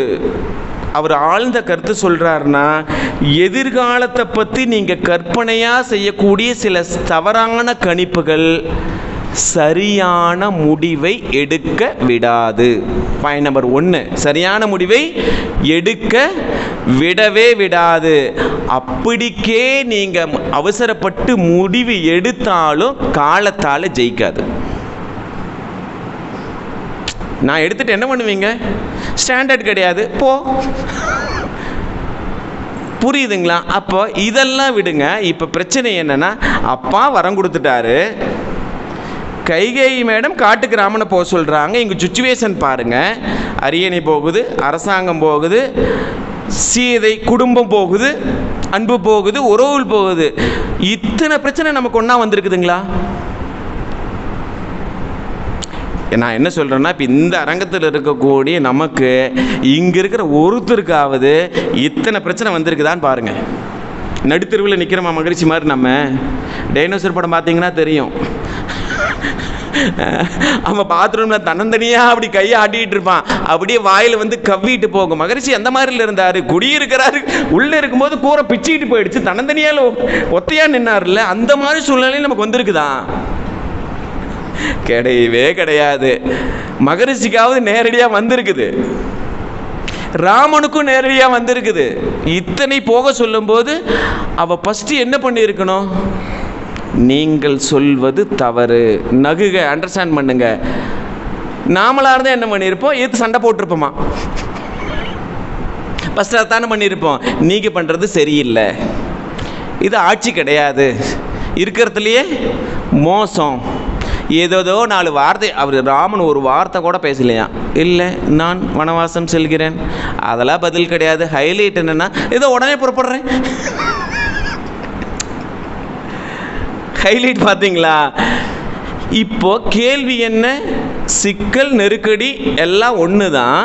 அவர் ஆழ்ந்த கருத்து சொல்றாருன்னா, எதிர்காலத்தை பற்றி நீங்கள் கற்பனையாக செய்யக்கூடிய சில தவறான கணிப்புகள் சரியான முடிவை எடுக்க விடாது. பாயிண்ட் நம்பர் 1, சரியான முடிவை எடுக்க விடவே விடாது. அப்படிக்கே நீங்கள் அவசரப்பட்டு முடிவு எடுத்தாலும் காலத்தால் ஜெயிக்காது. நான் எடுத்துட்டு என்ன பண்ணுவீங்க? ஸ்டாண்டர்ட் கிடையாது, புரியுதுங்களா? அப்போ இதெல்லாம் விடுங்க. இப்போ பிரச்சனை என்னன்னா, அப்பா வரம் கொடுத்துட்டாரு, கைகேயி மேடம் காட்டுக்கு ராமனை போக சொல்கிறாங்க. இங்கே சுச்சுவேஷன் பாருங்கள். அரியணை போகுது, அரசாங்கம் போகுது, சீதை குடும்பம் போகுது, அன்பு போகுது, உறவுகள் போகுது. இத்தனை பிரச்சனை நமக்கு ஒன்றா வந்திருக்குதுங்களா? நான் என்ன சொல்கிறேன்னா, இப்போ இந்த அரங்கத்தில் இருக்கக்கூடிய நமக்கு இங்கே இருக்கிற ஒருத்தருக்காவது இத்தனை பிரச்சனை வந்திருக்குதான்னு பாருங்கள். நடுத்தருவில் நிற்கிறோமா மகிழ்ச்சி மாதிரி. நம்ம டைனோசர் படம் பார்த்தீங்கன்னா தெரியும், அவன் பாத்ரூமில் தன்னந்தனியாக அப்படி கையை ஆட்டிகிட்டு இருப்பான், அப்படியே வாயில் வந்து கவ்விட்டு போகும். மகரிஷி அந்த மாதிரில இருந்தார். குடியிருக்கிறாரு, உள்ளே இருக்கும்போது கூரை பிச்சுக்கிட்டு போயிடுச்சு, தன்னந்தனியால் ஒத்தையாக நின்னார்ல. அந்த மாதிரி சூழ்நிலையும் நமக்கு வந்திருக்குதான்? கிடையவே கிடையாது. மகரிஷிக்காவது நேரடியாக வந்திருக்குது, ராமனுக்கும் நேரடியாக வந்திருக்குது. இத்தனை போக சொல்லும்போது அவ ஃபஸ்ட்டு என்ன பண்ணியிருக்கணும்? நீங்கள் சொல்வது தவறு, நகுக, அண்டர்ஸ்டாண்ட் பண்ணுங்க. நாமளாக இருந்தால் என்ன பண்ணியிருப்போம்? எது சண்டை போட்டிருப்போமா? ஃபஸ்ட்டு அதானே பண்ணியிருப்போம். நீங்கள் பண்ணுறது சரியில்லை, இது ஆட்சி கிடையாது, இருக்கிறதுலையே மோசம், ஏதோ 4 வார்த்தை. அவர் ராமன் ஒரு வார்த்தை கூட பேசலையா? இல்லை, நான் வனவாசம் செல்கிறேன், அதெல்லாம் பதில் கிடையாது. ஹைலைட் என்னென்னா, ஏதோ உடனே புறப்படுறேன். ஹைலைட் பார்த்தீங்களா? இப்போ கேள்வி என்ன? சிக்கல், நெருக்கடி எல்லாம் ஒன்று தான்.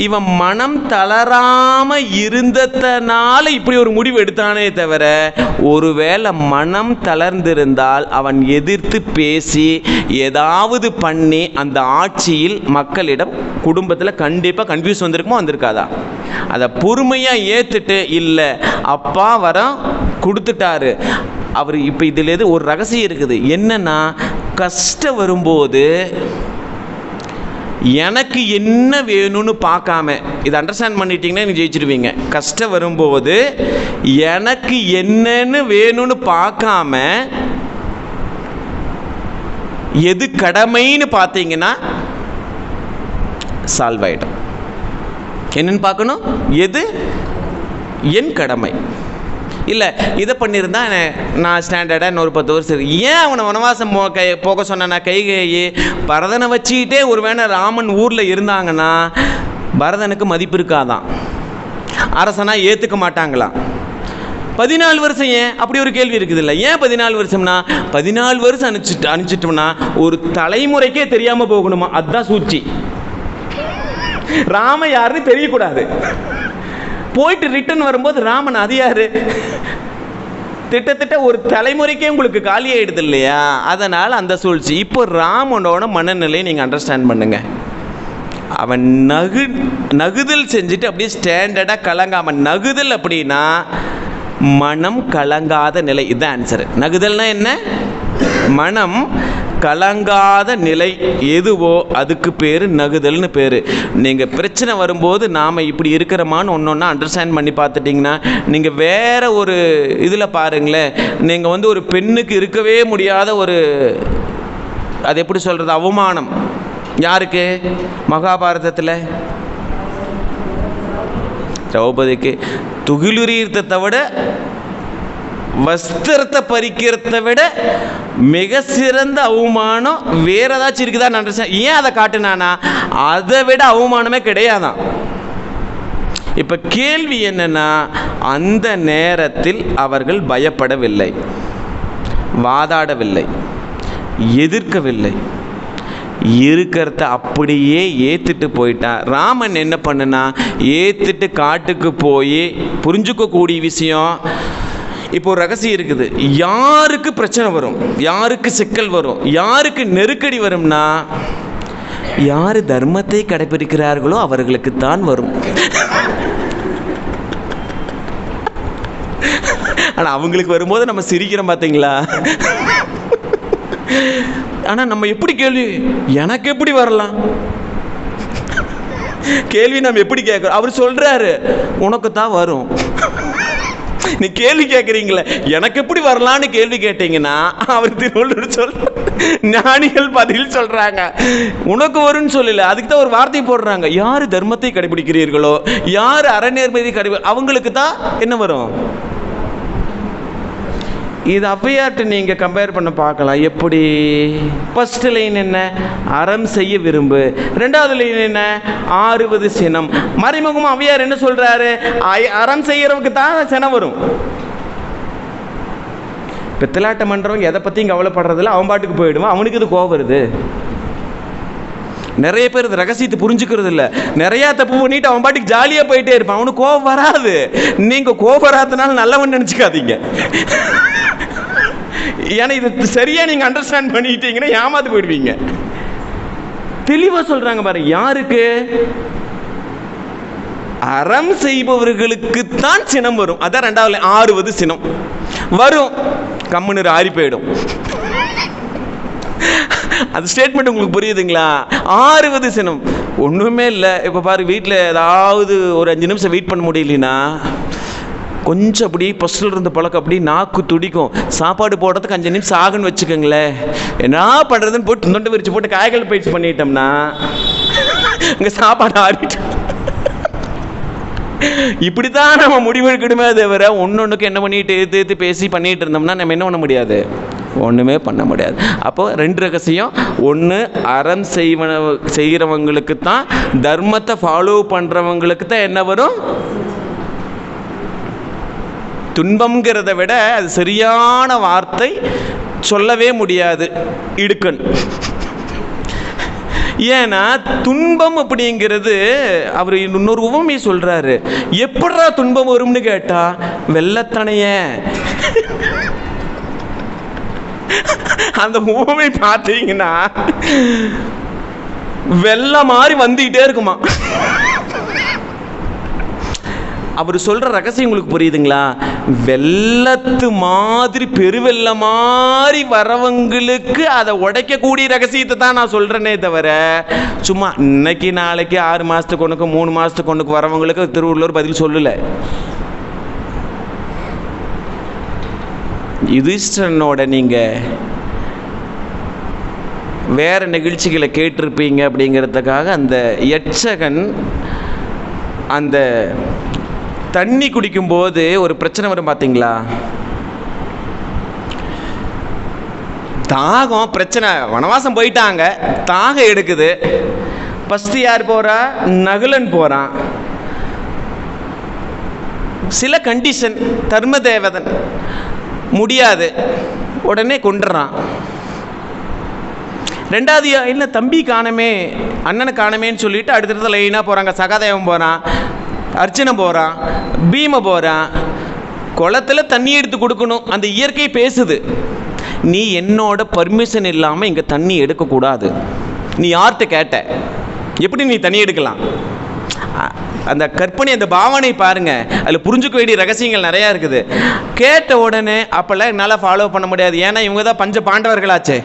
இவன் மனம் தளராம இருந்ததனால இப்படி ஒரு முடிவு எடுத்தானே தவிர, ஒருவேளை மனம் தளர்ந்திருந்தால் அவன் எதிர்த்து பேசி ஏதாவது பண்ணி அந்த ஆட்சியில் மக்களிடம், குடும்பத்தில் கண்டிப்பாக கன்ஃபியூஸ் வந்திருக்குமோ, வந்திருக்காதா? அதை பொறுமையாக ஏற்றுட்டு, இல்லை அப்பா வரம் கொடுத்துட்டாரு அவர். இப்போ இதில் எது ஒரு ரகசியம் இருக்குது என்னன்னா, கஷ்டம் வரும்போது எனக்கு என்ன வேணும்னு பார்க்காம, இதை அண்டர்ஸ்டாண்ட் பண்ணிட்டீங்கன்னா நீங்கள் ஜெயிச்சிடுவீங்க. கஷ்டம் வரும்போது எனக்கு என்னன்னு வேணும்னு பார்க்காம, எது கடமைன்னு பார்த்தீங்கன்னா சால்வ் ஆகிடும். என்னன்னு பார்க்கணும், எது என் கடமை. இல்லை இதை பண்ணியிருந்தா நான் ஸ்டாண்டர்டாக இன்னொரு 10 வருஷம் இருக்கு. ஏன் அவனை வனவாசம் போக சொன்னா? கைகேயி பரதனை வச்சுக்கிட்டே ஒருவேளை ராமன் ஊரில் இருந்தாங்கன்னா பரதனுக்கு மதிப்பு இருக்காதான், அரசனா ஏற்றுக்க மாட்டாங்களாம். 14 வருஷம் ஏன்? அப்படி ஒரு கேள்வி இருக்குது. இல்லை ஏன் 14 வருஷம்னா, 14 வருஷம் அனுப்பிச்சிட்டோம்னா ஒரு தலைமுறைக்கே தெரியாமல் போகணுமா? அதுதான் சூழ்ச்சி. ராம யாருன்னு தெரியக்கூடாது. போயிட்டு ரிட்டர்ன் வரும்போது ராமன் அது யாரு? திட்டத்தட்ட ஒரு தலைமுறைக்கே உங்களுக்கு காலி ஆகிடுது இல்லையா? அதனால் அந்த சூழ்ச்சி. இப்போ ராமனோட மனநிலையை நீங்கள் அண்டர்ஸ்டாண்ட் பண்ணுங்க. அவன் நகுதல் செஞ்சுட்டு அப்படியே ஸ்டாண்டர்டாக கலங்காம, நகுதல் அப்படின்னா மனம் கலங்காத நிலை. இதுதான் ஆன்சரு. நகுதல்னா என்ன? மனம் கலங்காத நிலை எதுவோ அதுக்கு பேர் நகுதல்னு பேர். நீங்கள் பிரச்சனை வரும்போது நாம் இப்படி இருக்கிறோமான்னு ஒன்றா அண்டர்ஸ்டாண்ட் பண்ணி பார்த்துட்டிங்கன்னா, நீங்கள் வேறு ஒரு இதில் பாருங்களேன். நீங்கள் வந்து ஒரு பெண்ணுக்கு இருக்கவே முடியாத ஒரு, அது எப்படி சொல்கிறது, அவமானம். யாருக்கு? மகாபாரதத்தில் திரௌபதிக்கு. துகிலுரியத்தை விட, வஸ்திரத்தை பறிக்கிறத விட மிக சிறந்த அவமானம் வேற ஏதாச்சும் இருக்குதான் அண்டர்ஸ்டாண்ட். ஏன் அதை காட்டுனானா, அதை விட அவமானமே கிடையாதான். இப்ப கேள்வி என்னன்னா, அந்த நேரத்தில் அவர்கள் பயப்படவில்லை, வாதாடவில்லை, எதிர்க்கவில்லை, இருக்கிறத அப்படியே ஏற்றுட்டு போயிட்டான். ராமன் என்ன பண்ணுனா, ஏற்றுட்டு காட்டுக்கு போய் புரிஞ்சுக்கக்கூடிய விஷயம். இப்போ ஒரு ரகசியம் இருக்குது. யாருக்கு பிரச்சனை வரும், யாருக்கு சிக்கல் வரும், யாருக்கு நெருக்கடி வரும்னா, யார் தர்மத்தை கடைபிடிக்கிறார்களோ அவர்களுக்கு தான் வரும். ஆனால் அவங்களுக்கு வரும்போது நம்ம சிரிக்கிறோம் பார்த்தீங்களா? ஆனால் நம்ம எப்படி கேள்வி, எனக்கு எப்படி வரலாம் கேள்வி நம்ம எப்படி கேட்குறோம்? அவர் சொல்கிறாரு உனக்கு தான் வரும். நீ கேள்வி கேட்குறீங்களே, எனக்கு எப்படி வரலான்னு கேள்வி கேட்டீங்கன்னா அவர் திருவள்ளுவர் ஞானிகள் பதில் சொல்றாங்க. உனக்கு வரும்னு சொல்லல, அதுக்கு தான் ஒரு வார்த்தை போடுறாங்க. யார் தர்மத்தை கடைபிடிக்கிறீர்களோ, யார் அறநேர்மையை அவங்களுக்கு தான் என்ன வரும். இது ஔவையார்ட்ட நீங்கள் கம்பேர் பண்ண பார்க்கலாம். எப்படி? ஃபர்ஸ்ட் லைன் என்ன? அறம் செய்ய விரும்பு. ரெண்டாவது லைன் என்ன? ஆறுவது சினம். மறைமுகமாக ஔவையார் என்ன சொல்றாரு? அறம் செய்யறவங்க தான் சினம் வரும். பித்தலாட்டம் பண்றவங்க எதை பற்றியும் கவலைப்படுறதில்ல, அவன் பாட்டுக்கு போயிடுவான். அவனுக்கு இது கோவம் வருது. நிறைய பேர் இந்த ரகசியத்தை புரிஞ்சுக்கிறது இல்லை. நிறையா தப்பு பண்ணிட்டு அவன் பாட்டுக்கு ஜாலியாக போயிட்டே இருப்பான். அவனுக்கு கோவம் வராது. நீங்கள் கோவம் வராதனால நல்லவன் நினச்சிக்காதீங்க. ஏன்னா இது சரியா நீங்கள் அண்டர்ஸ்டாண்ட் பண்ணிட்டீங்கன்னா ஏமாத்து போயிடுவீங்க. தெளிவாக சொல்றாங்க பாருங்க. யாருக்கு? அறம் செய்பவர்களுக்கு தான் சினம் வரும். அதான் ரெண்டாவது ஆறுவது சினம் வரும். கம்முன்னு ஆறி போயிடும். அது ஸ்டேட்மெண்ட் உங்களுக்கு புரியுதுங்களா? ஆறுவது சினம் ஒன்றுமே இல்லை. இப்போ பாரு, வீட்டில் ஏதாவது ஒரு 5 நிமிஷம் வெயிட் பண்ண முடியலனா கொஞ்சம் அப்படி பஸ்டில் இருந்த பழக்கம் அப்படி நாக்கு துடிக்கும். சாப்பாடு போடுறதுக்கு 5 நிமிஷம் ஆகுன்னு வச்சுக்கோங்களேன். என்ன பண்ணுறதுன்னு போட்டு தொண்டை விரிச்சு போட்டு காய்கறி பயிற்சி பண்ணிட்டோம்னா இங்கே சாப்பாடு ஆடிட்டு இப்படித்தான் நம்ம முடிவெடுக்கணுமே தவிர ஒன்னொன்றுக்கு என்ன பண்ணிட்டு எடுத்து பேசி பண்ணிட்டு இருந்தோம்னா நம்ம என்ன பண்ண முடியாது, ஒன்றுமே பண்ண முடியாது. அப்போ 2 ரகசியம். ஒன்று, அறம் செய்கிறவங்களுக்கு தான், தர்மத்தை ஃபாலோ பண்ணுறவங்களுக்கு தான் என்ன வரும்? துன்பம்ங்கிறத விட அது சரியான வார்த்தை சொல்லவே முடியாது, இடுக்கண். ஏன்னா துன்பம் அப்படிங்கிறது அவர் இன்னொரு உவமை சொல்றாரு. எப்படா துன்பம் வரும்னு கேட்டா, வெள்ளத்தனைய. அந்த உவமை பார்த்தீங்கன்னா வெள்ளம் மாதிரி வந்துகிட்டே இருக்குமா. அவர் சொல்ற ரகசியம் உங்களுக்கு புரியுதுங்களா? வெள்ளத்து மாதிரி பெருவெள்ள மாதிரி வரவங்களுக்கு அதை உடைக்கக்கூடிய ரகசியத்தை தான் நான் சொல்றேனே தவிர, சும்மா இன்னைக்கு நாளைக்கு 6 மாசத்துக்கு ஒன்றுக்கு 3 மாசத்துக்கு ஒன்றுக்கு வரவங்களுக்கு திருவள்ளுவர் பதில் சொல்லல. யுதிஷ்டனோட நீங்க வேற நிகழ்ச்சிகளை கேட்டிருப்பீங்க அப்படிங்கிறதுக்காக அந்த யட்சகன் அந்த தண்ணி குடிக்கும்போது ஒரு பிரச்சனை வரும் பார்த்தீங்களா? தாகம் பிரச்சனை. வனவாசம் போயிட்டாங்க, தாகம் எடுக்குது. ஃபர்ஸ்ட் யார் போறா? நகுலன் போறான். சில கண்டிஷன், தர்மதேவதன் முடியாது, உடனே கொண்டுறான். ரெண்டாவது இல்லை, தம்பி காணமே, அண்ணனை காணமேன்னு சொல்லிட்டு அடுத்தடுத்த லைனாக போகிறாங்க. சகாதேவன் போகிறான், அர்ச்சனை போகிறான், பீம போகிறான். குளத்தில் தண்ணி எடுத்து கொடுக்கணும். அந்த இயற்கை பேசுது, நீ என்னோட பர்மிஷன் இல்லாமல் இங்கே தண்ணி எடுக்கக்கூடாது. நீ யார்கிட்ட கேட்ட? எப்படி நீ தண்ணி எடுக்கலாம்? அந்த கற்பனை, அந்த பாவனை பாருங்க, அதில் புரிஞ்சுக்க வேண்டிய ரகசியங்கள் நிறையா இருக்குது. கேட்ட உடனே அப்போல்லாம் என்னால் ஃபாலோ பண்ண முடியாது, ஏன்னா இவங்க தான் பஞ்ச பாண்டவர்களாச்சே.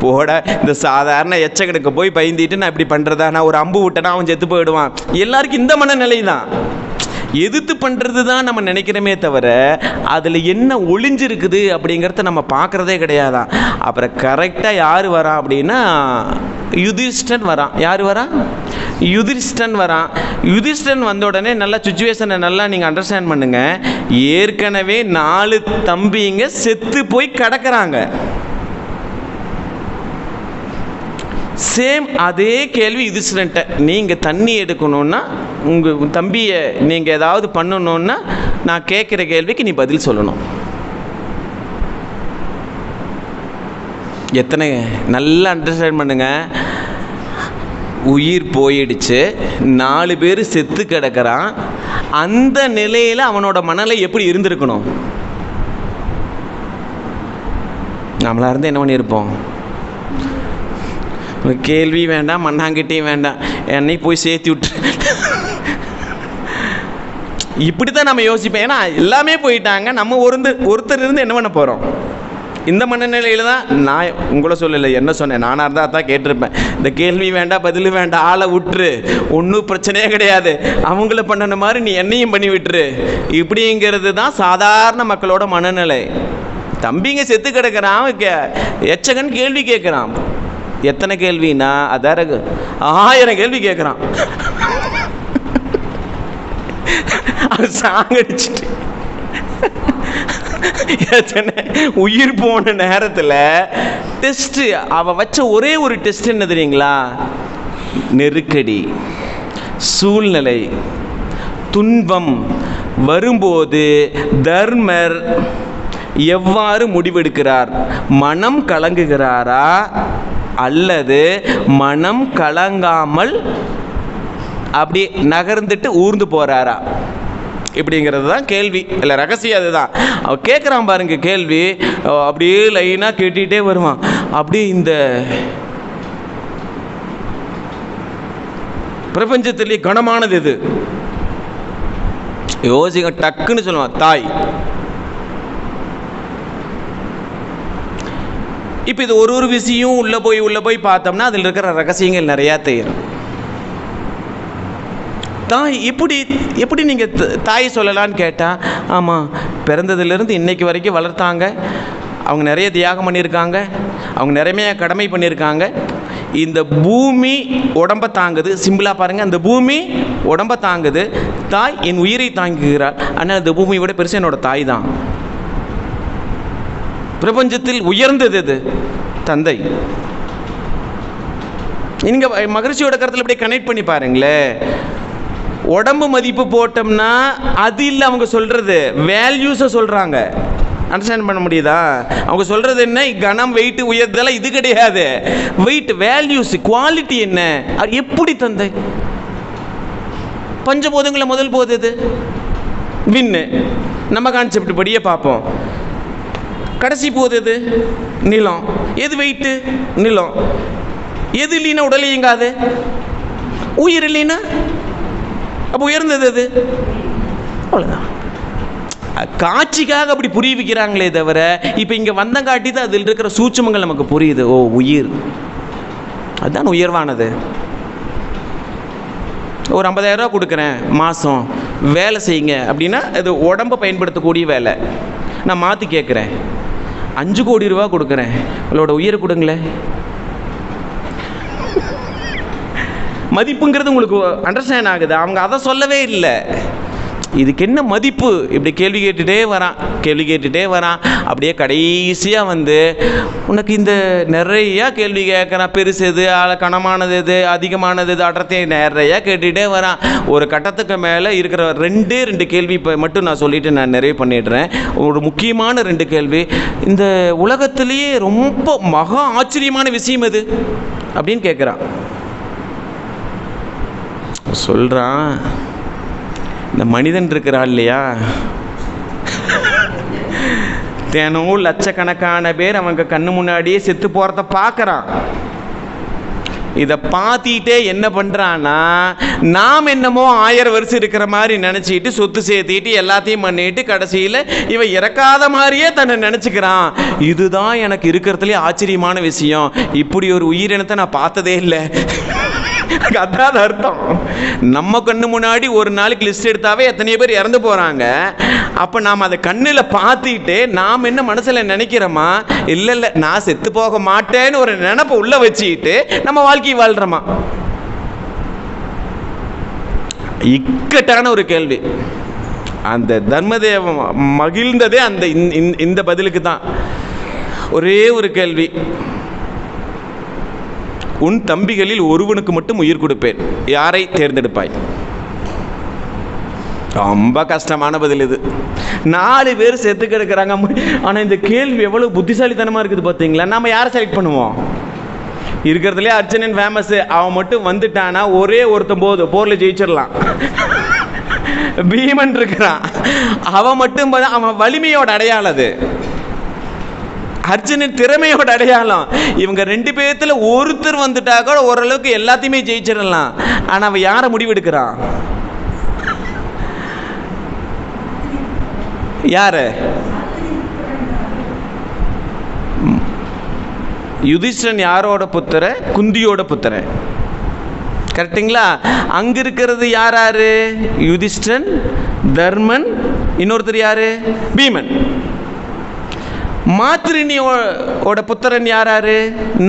போட, இந்த சாதாரண எச்சகனுக்கு போய் பயந்திட்டு நான் இப்படி பண்ணுறதா? நான் ஒரு அம்பு விட்டேன்னா அவன் செத்து போயிடுவான். எல்லாருக்கும் இந்த மனநிலை தான். எதிர்த்து பண்ணுறது தான் நம்ம நினைக்கிறோமே தவிர அதில் என்ன ஒளிஞ்சிருக்குது அப்படிங்கிறத நம்ம பார்க்குறதே கிடையாதான். அப்புறம் கரெக்டாக யார் வரா அப்படின்னா யுதிஷ்டன் வரான். யார் வரா? யுதிஷ்டன் வரான். யுதிஷ்டன் வந்த உடனே நல்லா சுச்சுவேஷனை நல்லா நீங்கள் அண்டர்ஸ்டாண்ட் பண்ணுங்க. ஏற்கனவே 4 தம்பிங்க செத்து போய் கிடக்கிறாங்க. சேம் அதே கேள்வி யுதிஷ்டன்ட்ட, நீங்கள் தண்ணி எடுக்கணும்னா, உங்கள் தம்பியை நீங்கள் ஏதாவது பண்ணணுன்னா நான் கேட்குற கேள்விக்கு நீ பதில் சொல்லணும். எத்தனை நல்லா அண்டர்ஸ்டாண்ட் பண்ணுங்க. உயிர் போயிடுச்சு, 4 பேர் செத்து கிடக்கிறான். அந்த நிலையில் அவனோட மனநிலை எப்படி இருந்திருக்கணும்? நம்மளா இருந்து என்ன பண்ணியிருப்போம்? கேள்வி வேண்டாம், மண்ணாங்கிட்டையும் வேண்டாம், என்னை போய் சேர்த்து விட்டு இப்படி தான் நம்ம யோசிப்போம். ஏன்னா எல்லாமே போயிட்டாங்க, நம்ம ஒருத்தர் இருந்து என்ன பண்ண போகிறோம்? இந்த மனநிலையில் தான் நான் உங்களை சொல்லலை, என்ன சொன்னேன், நானாக இருந்தால் தான் கேட்டிருப்பேன். இந்த கேள்வி வேண்டாம், பதில் வேண்டாம், ஆளை விட்டுரு, ஒன்றும் பிரச்சனையே கிடையாது, அவங்கள பண்ணின மாதிரி நீ என்னையும் பண்ணி விட்டுரு, இப்படிங்கிறது தான் சாதாரண மக்களோட மனநிலை. தம்பிங்க செத்து கிடக்கிறான், எச்சகன் கேள்வி கேட்குறான். எத்தனை கேள்வின்னா அதார 1000 கேள்வி கேட்குறான். அது சாங்கடிச்சிட்டு உயிர் போன நேரத்தில் டெஸ்ட் அவ வச்ச ஒரே ஒரு டெஸ்ட் என்ன தெரியுங்களா? நெருக்கடி, சூழ்நிலை, துன்பம் வரும்போது தர்மர் எவ்வாறு முடிவெடுக்கிறார்? மனம் கலங்குகிறாரா அல்லது மனம் கலங்காமல் அப்படி நகர்ந்துட்டு ஊர்ந்து போறாரா? இப்படிங்கிறது தான் கேள்வி. இல்லை, ரகசியம் அதுதான். அவன் கேட்குறான் பாருங்க கேள்வி, அப்படியே லைனாக கேட்டுகிட்டே வருவான். அப்படியே இந்த பிரபஞ்சத்திலே கனமானது எது? யோசிக்க டக்குன்னு சொல்லுவான், தாய். இப்போ இது ஒரு விஷயம் உள்ளே போய் பார்த்தோம்னா அதில் இருக்கிற ரகசியங்கள் நிறையா தெரியும். தாய் எப்படி நீங்கள் தாய் சொல்லலான்னு கேட்டால், ஆமாம், பிறந்ததுலேருந்து இன்னைக்கு வரைக்கும் வளர்த்தாங்க, அவங்க நிறைய தியாகம் பண்ணியிருக்காங்க, அவங்க நிறைய கடமை பண்ணியிருக்காங்க. இந்த பூமி உடம்பை தாங்குது, சிம்பிளாக பாருங்கள், அந்த பூமி உடம்பை தாங்குது, தாய் என் உயிரை தாங்குகிறாள். ஆனால் அந்த பூமியை விட பெருசு என்னோட தாய் தான். பிரபஞ்சத்தில் உயர்ந்தது எது? தந்தை. நீங்கள் மகிழ்ச்சியோட கருத்தில் இப்படி கனெக்ட் பண்ணி பாருங்களேன். உடம்பு மதிப்பு போட்டோம்னா அது இல்லை, அவங்க சொல்கிறது வேல்யூஸை சொல்கிறாங்க. அண்டர்ஸ்டாண்ட் பண்ண முடியுதா? அவங்க சொல்கிறது என்ன? கனம், வெயிட், உயர்தெல்லாம் இது கிடையாது. வெயிட், வேல்யூஸ், குவாலிட்டி என்ன? எப்படி தந்தை? பஞ்சபோதங்களை முதல் போது எது? விண்ணு. நம்ம கான்செப்ட் படியே பார்ப்போம். கடைசி போது எது? நிலம். எது வெயிட்டு? நிலம். எது இல்லைன்னா உடல் இயங்காது, உயிர் இல்லைன்னா அப்போ உயர்ந்தது அது. அவ்வளோதான். காட்சிக்காக அப்படி புரிய வைக்கிறாங்களே தவிர, இப்போ இங்கே வந்தங்காட்டி தான் அதில் இருக்கிற சூட்சுமங்கள் நமக்கு புரியுது. ஓ, உயிர் அதுதான் உயர்வானது. ஒரு 50,000 ரூபா கொடுக்குறேன் மாதம், வேலை செய்யுங்க அப்படின்னா அது உடம்பை பயன்படுத்தக்கூடிய வேலை. நான் மாற்றி கேட்குறேன், 5 கோடி ரூபா கொடுக்குறேன், உங்களோட உயிரை கொடுங்களேன். மதிப்புங்கிறது உங்களுக்கு அண்டர்ஸ்டாண்ட் ஆகுது. அவங்க அதை சொல்லவே இல்லை. இதுக்கு என்ன மதிப்பு? இப்படி கேள்வி கேட்டுகிட்டே வரான். அப்படியே கடைசியாக வந்து உனக்கு இந்த நிறையா கேள்வி கேட்குறான். பெருசு எது, கனமானது எது, அதிகமானது எது, அடர்த்தி நிறையா கேட்டுகிட்டே வரான். ஒரு கட்டத்துக்கு மேலே இருக்கிற 2 கேள்வி இப்போ மட்டும் நான் சொல்லிவிட்டு நான் நிறைவு பண்ணிடுறேன். ஒரு முக்கியமான 2 கேள்வி. இந்த உலகத்திலேயே ரொம்ப மகா ஆச்சரியமான விஷயம் எது அப்படின்னு கேட்குறான். சொல்கிறான், இந்த மனிதன் இருக்கிறாள் இல்லையா, தினம் லட்சக்கணக்கான பேர் அவங்க கண்ணு முன்னாடியே செத்து போகிறத பார்க்குறான். இதை பார்த்திட்டே என்ன பண்ணுறான்னா, நாம் என்னமோ 1000 வருஷம் இருக்கிற மாதிரி நினச்சிட்டு சொத்து சேர்த்திட்டு எல்லாத்தையும் பண்ணிட்டு கடைசியில் இவன் இறக்காத மாதிரியே தன்னை நினச்சிக்கிறான். இதுதான் எனக்கு இருக்கிறதுலே ஆச்சரியமான விஷயம். இப்படி ஒரு உயிரினத்தை நான் பார்த்ததே இல்லை. அதான் அர்த்தம். நம்ம கண்ணு முன்னாடி ஒரு நாளைக்கு லிஸ்ட் எடுத்தாவே எத்தனையோ பேர் இறந்து போகிறாங்க. அப்போ நாம் அதை கண்ணில் பார்த்துட்டு நாம் என்ன மனசில் நினைக்கிறோமா? இல்லை நான் செத்து போக மாட்டேன்னு ஒரு நினைப்பை உள்ளே வச்சுக்கிட்டு நம்ம வாழ்க்கை வாழ்கிறோமா? இக்கட்டான ஒரு கேள்வி. அந்த தர்மதேவம் மகிழ்ந்ததே அந்த இந்த பதிலுக்கு தான். ஒரே ஒரு கேள்வி, உன் தம்பிகளில் ஒருவனுக்கு மட்டும் உயிர் கொடுப்பேன், யாரை தேர்ந்தெடுப்பாய்? ரொம்ப கஷ்டமான பதில் இது. 4 பேர் செத்து கிடக்குறாங்க. ஆனால் இந்த கேள்வி எவ்வளவு புத்திசாலித்தனமாக இருக்குது பார்த்தீங்களா? நம்ம யாரை செலக்ட் பண்ணுவோம்? இருக்கிறதுலே அர்ஜுனன் ஃபேமஸ். அவன் மட்டும் வந்துட்டானா ஒரே ஒருத்தன் போதும், போரில் ஜெயிச்சிடலாம். பீமன் இருக்கிறான், அவன் மட்டும் அவன் வலிமையோட அடையாளம். அது அர்ஜுனன் திறமையோட அடையாளம். இவங்க 2 பேர்த்துல ஒருத்தர் வந்துட்டா கூட ஓரளவுக்கு எல்லாத்தையுமே ஜெயிச்சிடலாம். ஆனா அவன் யாரை முடிவெடுக்கிறான்? யாரு? யுதிஷ்டன் யாரோட புத்திரன்? குந்தியோட புத்திரன். கரெக்டுங்களா? அங்க இருக்கிறது யாராரு? யுதிஷ்டன், தர்மன், இன்னொருத்தர் யாரு? பீமன். மாத்ரினியோட புத்திரன் யாராரு?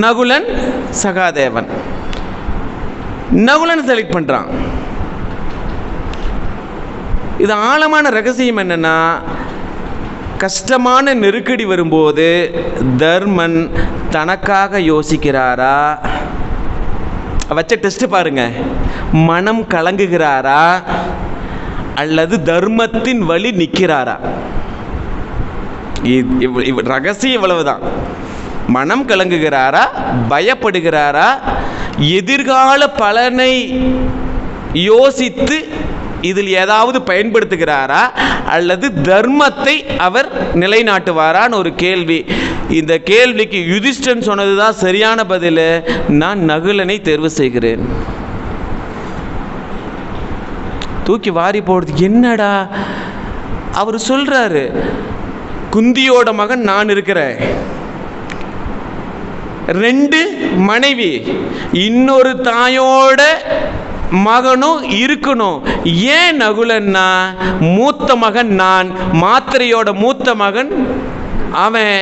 நகுலன், சகாதேவன். நகுலன் செலக்ட் பண்றான். இது ஆழமான ரகசியம் என்னன்னா, கஷ்டமான நெருக்கடி வரும்போது தர்மன் தனக்காக யோசிக்கிறாரா? வச்ச டெஸ்ட் பாருங்க. மனம் கலங்குகிறாரா அல்லது தர்மத்தின் வழி நிற்கிறாரா? ரகசியம் இவ்வளவுதான். மனம் கலங்குகிறாரா, பயப்படுகிறாரா, எதிர்கால பலனை யோசித்து இதில் ஏதாவது பயன்படுத்துகிறாரா அல்லது தர்மத்தை அவர் நிலைநாட்டுவாரான்னு ஒரு கேள்வி. இந்த கேள்விக்கு யுதிஷ்டன் சொன்னதுதான் சரியான பதில். நான் நகுலனை தேர்வு செய்கிறேன். தூக்கி வாரி போடுறது என்னடா? அவர் சொல்றாரு, குந்தியோட மகன் நான் இருக்கிறேன், 2 மனைவி, இன்னொரு தாயோட மகனும் இருக்கணும். ஏன் நகுலன்னா, மூத்த மகன் நான், மாத்திரையோட மூத்த மகன் அவன்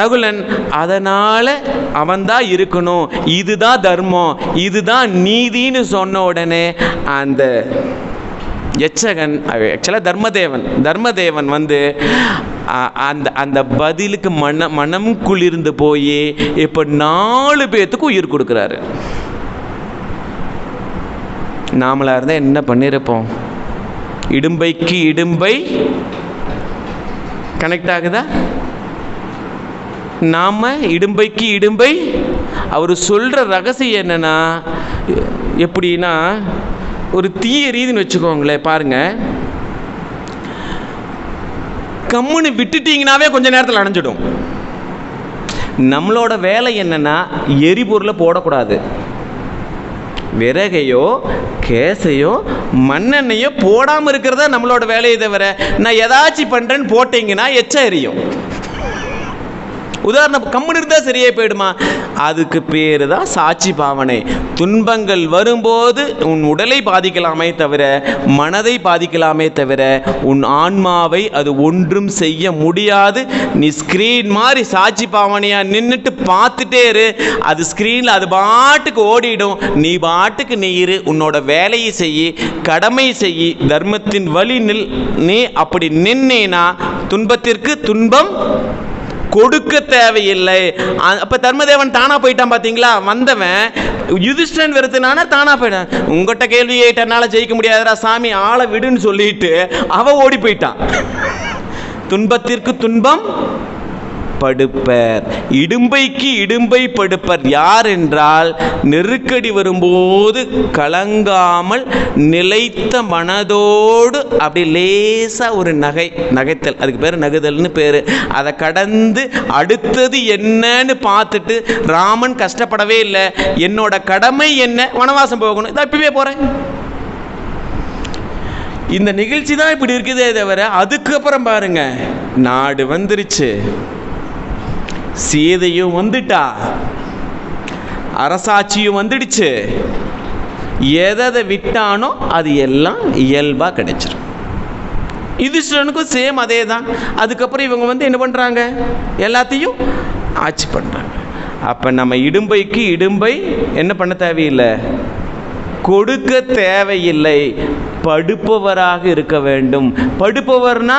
நகுலன், அதனால அவன்தான் இருக்கணும். இதுதான் தர்மம், இதுதான் நீதின்னு சொன்ன உடனே அந்த எச்சகன், ஆக்சுவலாக தர்மதேவன் வந்து அந்த பதிலுக்கு மனம் குளிர்ந்து போய் இப்போ 4 பேர்த்துக்கு உயிர் கொடுக்குறாரு. நாமளா இருந்தால் என்ன பண்ணியிருப்போம்? இடும்பைக்கு இடும்பை கனெக்ட் ஆகுதா? நாம இடும்பைக்கு இடும்பை. அவர் சொல்ற ரகசியம் என்னன்னா, எப்படின்னா, ஒரு தீய ரீதின்னு வச்சுக்கோங்களேன். பாருங்க, கம்முன்னு விட்டுட்டீங்கன்னாவே கொஞ்ச நேரத்தில் அணைஞ்சிடும். நம்மளோட வேலை என்னன்னா, எரிபொருளை போடக்கூடாது. விறகையோ கேசையோ மண்ணெண்ணையோ போடாமல் இருக்கிறதா நம்மளோட வேலையை தவிர, நான் ஏதாச்சும் பண்ணுறேன்னு போட்டிங்கன்னா எச்சம் எரியும். உதாரணம், கம்முன்னு இருந்தால் சரியே போயிடுமா? அதுக்கு பேர் தான் சாட்சி பாவனை. துன்பங்கள் வரும்போது உன் உடலை பாதிக்கலாமே தவிர, மனதை பாதிக்கலாமே தவிர, உன் ஆன்மாவை அது ஒன்றும் செய்ய முடியாது. நீ ஸ்க்ரீன் மாதிரி சாட்சி பாவனையாக நின்றுட்டு பார்த்துட்டே இரு. அது ஸ்க்ரீனில் அது பாட்டுக்கு ஓடிடும். நீ பாட்டுக்கு நீ இரு, உன்னோட வேலையை செய்யி, கடமை செய்யி, தர்மத்தின் வழி நில். நீ அப்படி நின்னேனா துன்பத்திற்கு துன்பம் கொடுக்க தேவையில்லை. அப்ப தர்மதேவன் தானா போயிட்டான். பாத்தீங்களா? வந்தவன் யுதிஷ்டன் வெறுத்துனானா தானா போயிட்டான். உங்ககிட்ட கேள்வி கேட்டனால ஜெயிக்க முடியாதரா சாமி, ஆளை விடுன்னு சொல்லிட்டு அவ ஓடி போயிட்டான். துன்பத்திற்கு துன்பம் படுப்பர், இடும்பைக்கு இடும்பை படுப்பர். யார் என்றால், நெருக்கடி வரும்போது கலங்காமல் நிலைத்த மனதோடு அப்படி லேசா ஒரு நகைத்தல், அதுக்கு பேர் நகுதல்னு பேரு. அதை கடந்து அடுத்தது என்னன்னு பார்த்துட்டு, ராமன் கஷ்டப்படவே இல்லை, என்னோட கடமை என்ன, வனவாசம் போகணும், இதான் இப்பவே போறேன். இந்த நிகழ்ச்சி தான் இப்படி இருக்குதே தவிர, அதுக்கப்புறம் பாருங்க, நாடு வந்துருச்சு, சீதையும் வந்துட்டா, அரசாட்சியும் வந்துடுச்சு. எதை விட்டானோ அது எல்லாம் இயல்பா கிடைச்சிடும். யுதிஷ்டனுக்கும் சேம் அதே தான். அதுக்கப்புறம் இவங்க வந்து என்ன பண்றாங்க? எல்லாத்தையும் ஆட்சி பண்றாங்க. அப்ப நம்ம இடும்பைக்கு இடும்பை என்ன பண்ண தேவையில்லை, கொடுக்க தேவையில்லை. படுப்பவராக இருக்க வேண்டும். படுப்பவர்னா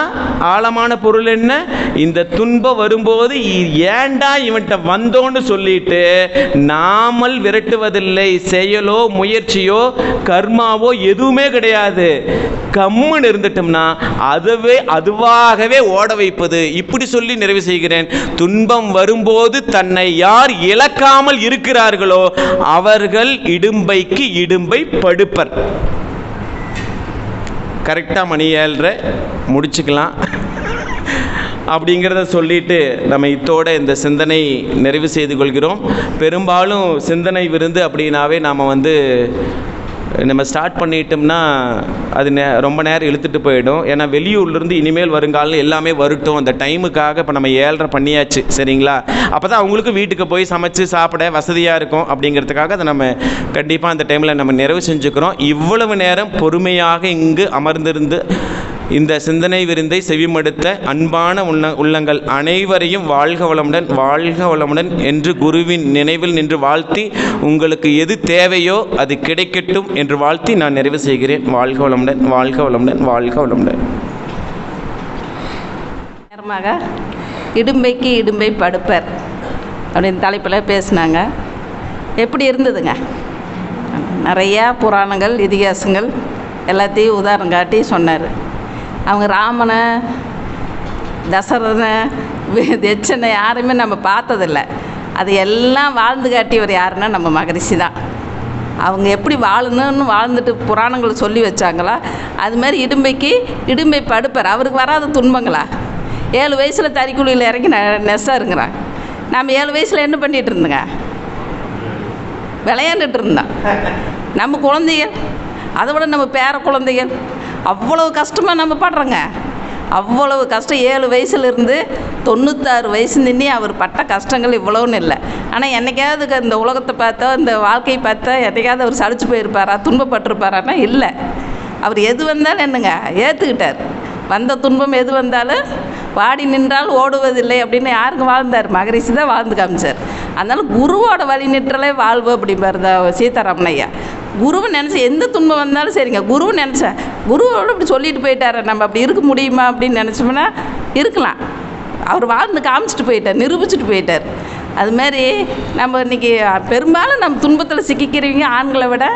ஆழமான பொருள் என்ன? இந்த துன்பம் வரும்போது ஏண்டா இவன்கிட்ட வந்தோன்னு சொல்லிட்டு நாமல் விரட்டுவதில்லை. செயலோ முயற்சியோ கர்மாவோ எதுவுமே கிடையாது. கம்முன்னு இருந்துட்டோம்னா அதுவாகவே ஓட வைப்பது. இப்படி சொல்லி நிறைவு செய்கிறேன். துன்பம் வரும்போது தன்னை யார் இழக்காமல் இருக்கிறார்களோ அவர்கள் இடும்பைக்கு இடும்பை படுப்பர். கரெக்டாக மணி 7:30 முடிச்சுக்கலாம் அப்படிங்கிறத சொல்லிட்டு நம்ம இத்தோட இந்த சிந்தனை நிறைவு செய்து கொள்கிறோம். பெரும்பாலும் சிந்தனை விருந்து அப்படின்னாவே நாம் வந்து நம்ம ஸ்டார்ட் பண்ணிட்டோம்னா அது ரொம்ப நேரம் இழுத்துட்டு போயிடும். ஏன்னா வெளியூர்லேருந்து இனிமேல் வருங்காலம் எல்லாமே வரட்டும், அந்த டைமுக்காக இப்போ நம்ம 7:30 பண்ணியாச்சு சரிங்களா. அப்போ தான் அவங்களுக்கு வீட்டுக்கு போய் சமைச்சு சாப்பிட வசதியாக இருக்கும் அப்படிங்கிறதுக்காக அதை நம்ம கண்டிப்பாக அந்த டைமில் நம்ம நிறைவு செஞ்சுக்கிறோம். இவ்வளவு நேரம் பொறுமையாக இங்கு அமர்ந்திருந்து இந்த சிந்தனை விருந்தை செவிமடுத்த அன்பான உள்ளங்கள் அனைவரையும் வாழ்க வளமுடன் என்று குருவின் நினைவில் நின்று வாழ்த்தி, உங்களுக்கு எது தேவையோ அது கிடைக்கட்டும் என்று வாழ்த்தி நான் நிறைவு செய்கிறேன். வாழ்க வளமுடன். நேரமாக இடும்பைக்கு இடும்பை படுப்பர் அப்படின்னு தலைப்பில் பேசினாங்க. எப்படி இருந்ததுங்க? நிறையா புராணங்கள் இதிகாசங்கள் எல்லாத்தையும் உதாரணம் காட்டி சொன்னார். அவங்க ராமனை, தசரதனை, தட்சனை யாருமே நம்ம பார்த்ததில்ல. அது எல்லாம் வாழ்ந்து காட்டியவர் யாருன்னா நம்ம மகரிஷி தான். அவங்க எப்படி வாழணும்னு வாழ்ந்துட்டு புராணங்கள் சொல்லி வச்சாங்களா, அதுமாதிரி இடும்பைக்கு இடும்பை படுப்பார். அவருக்கு வராத துன்பங்களா? 7 வயசில் தறிக்குழியில் இறங்கி நெசாருங்கிறான். நம்ம 7 வயசில் என்ன பண்ணிகிட்டு இருந்தோங்க? விளையாண்டுட்டு இருந்தான். நம்ம குழந்தைகள், அதை விட நம்ம பேர குழந்தைகள் அவ்வளவு கஷ்டமாக நம்ம படுறோங்க. அவ்வளவு கஷ்டம். 7 வயசுலேருந்து 96 வயசு நின்று அவர் பட்ட கஷ்டங்கள் இவ்வளோன்னு இல்லை. ஆனால் என்னைக்காவது இந்த உலகத்தை பார்த்தா, இந்த வாழ்க்கையை பார்த்தா என்னைக்காவது அவர் சலிச்சு போயிருப்பாரா, துன்பப்பட்டிருப்பாரான்னா இல்லை. அவர் எது வந்தாலும் என்னங்க ஏற்றுக்கிட்டார். வந்த துன்பம் எது வந்தாலும் வாடி நின்றால் ஓடுவதில்லை அப்படின்னு யாருக்கு வாழ்ந்தார்? மகரிஷி தான் வாழ்ந்து காமிச்சார். அதனால் குருவோட வழி நிற்றலே வாழ்வு அப்படிம்பார் சீதாராமன் ஐயா. குருவை நினச்சி எந்த துன்பம் வந்தாலும் சரிங்க, குருவை நினச்சேன் குருவோடு இப்படி சொல்லிட்டு போயிட்டார், நம்ம அப்படி இருக்க முடியுமா அப்படின்னு நினச்சோம்னா இருக்கலாம். அவர் வாழ்ந்து காமிச்சிட்டு போயிட்டார், நிரூபிச்சுட்டு போயிட்டார். அதுமாரி நம்ம இன்றைக்கி பெரும்பாலும் நம்ம துன்பத்தில் சிக்கிக்கிறவங்க ஆண்களை விட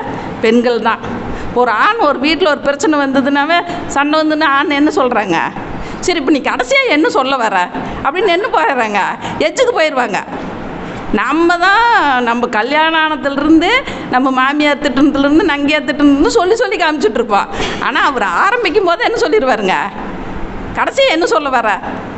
பெண்கள் தான். ஒரு ஆண் ஒரு வீட்டில் ஒரு பிரச்சனை வந்ததுனாவே, சண்டை வந்துன்னா ஆண் என்ன சொல்கிறாங்க? சரி இப்போ நீ கடைசியாக என்ன சொல்ல வர அப்படின்னு என்ன போயிடுறாங்க, எச்சுக்கு போயிடுவாங்க. நம்ம கல்யாண ஆனத்துலேருந்து நம்ம மாமியார் திட்டத்துலேருந்து நங்கியார் திட்டத்துலேருந்து சொல்லி காமிச்சிட்ருப்போம். ஆனால் அவர் ஆரம்பிக்கும் போது என்ன சொல்லிடுவாருங்க, கடைசியாக என்ன சொல்ல வர,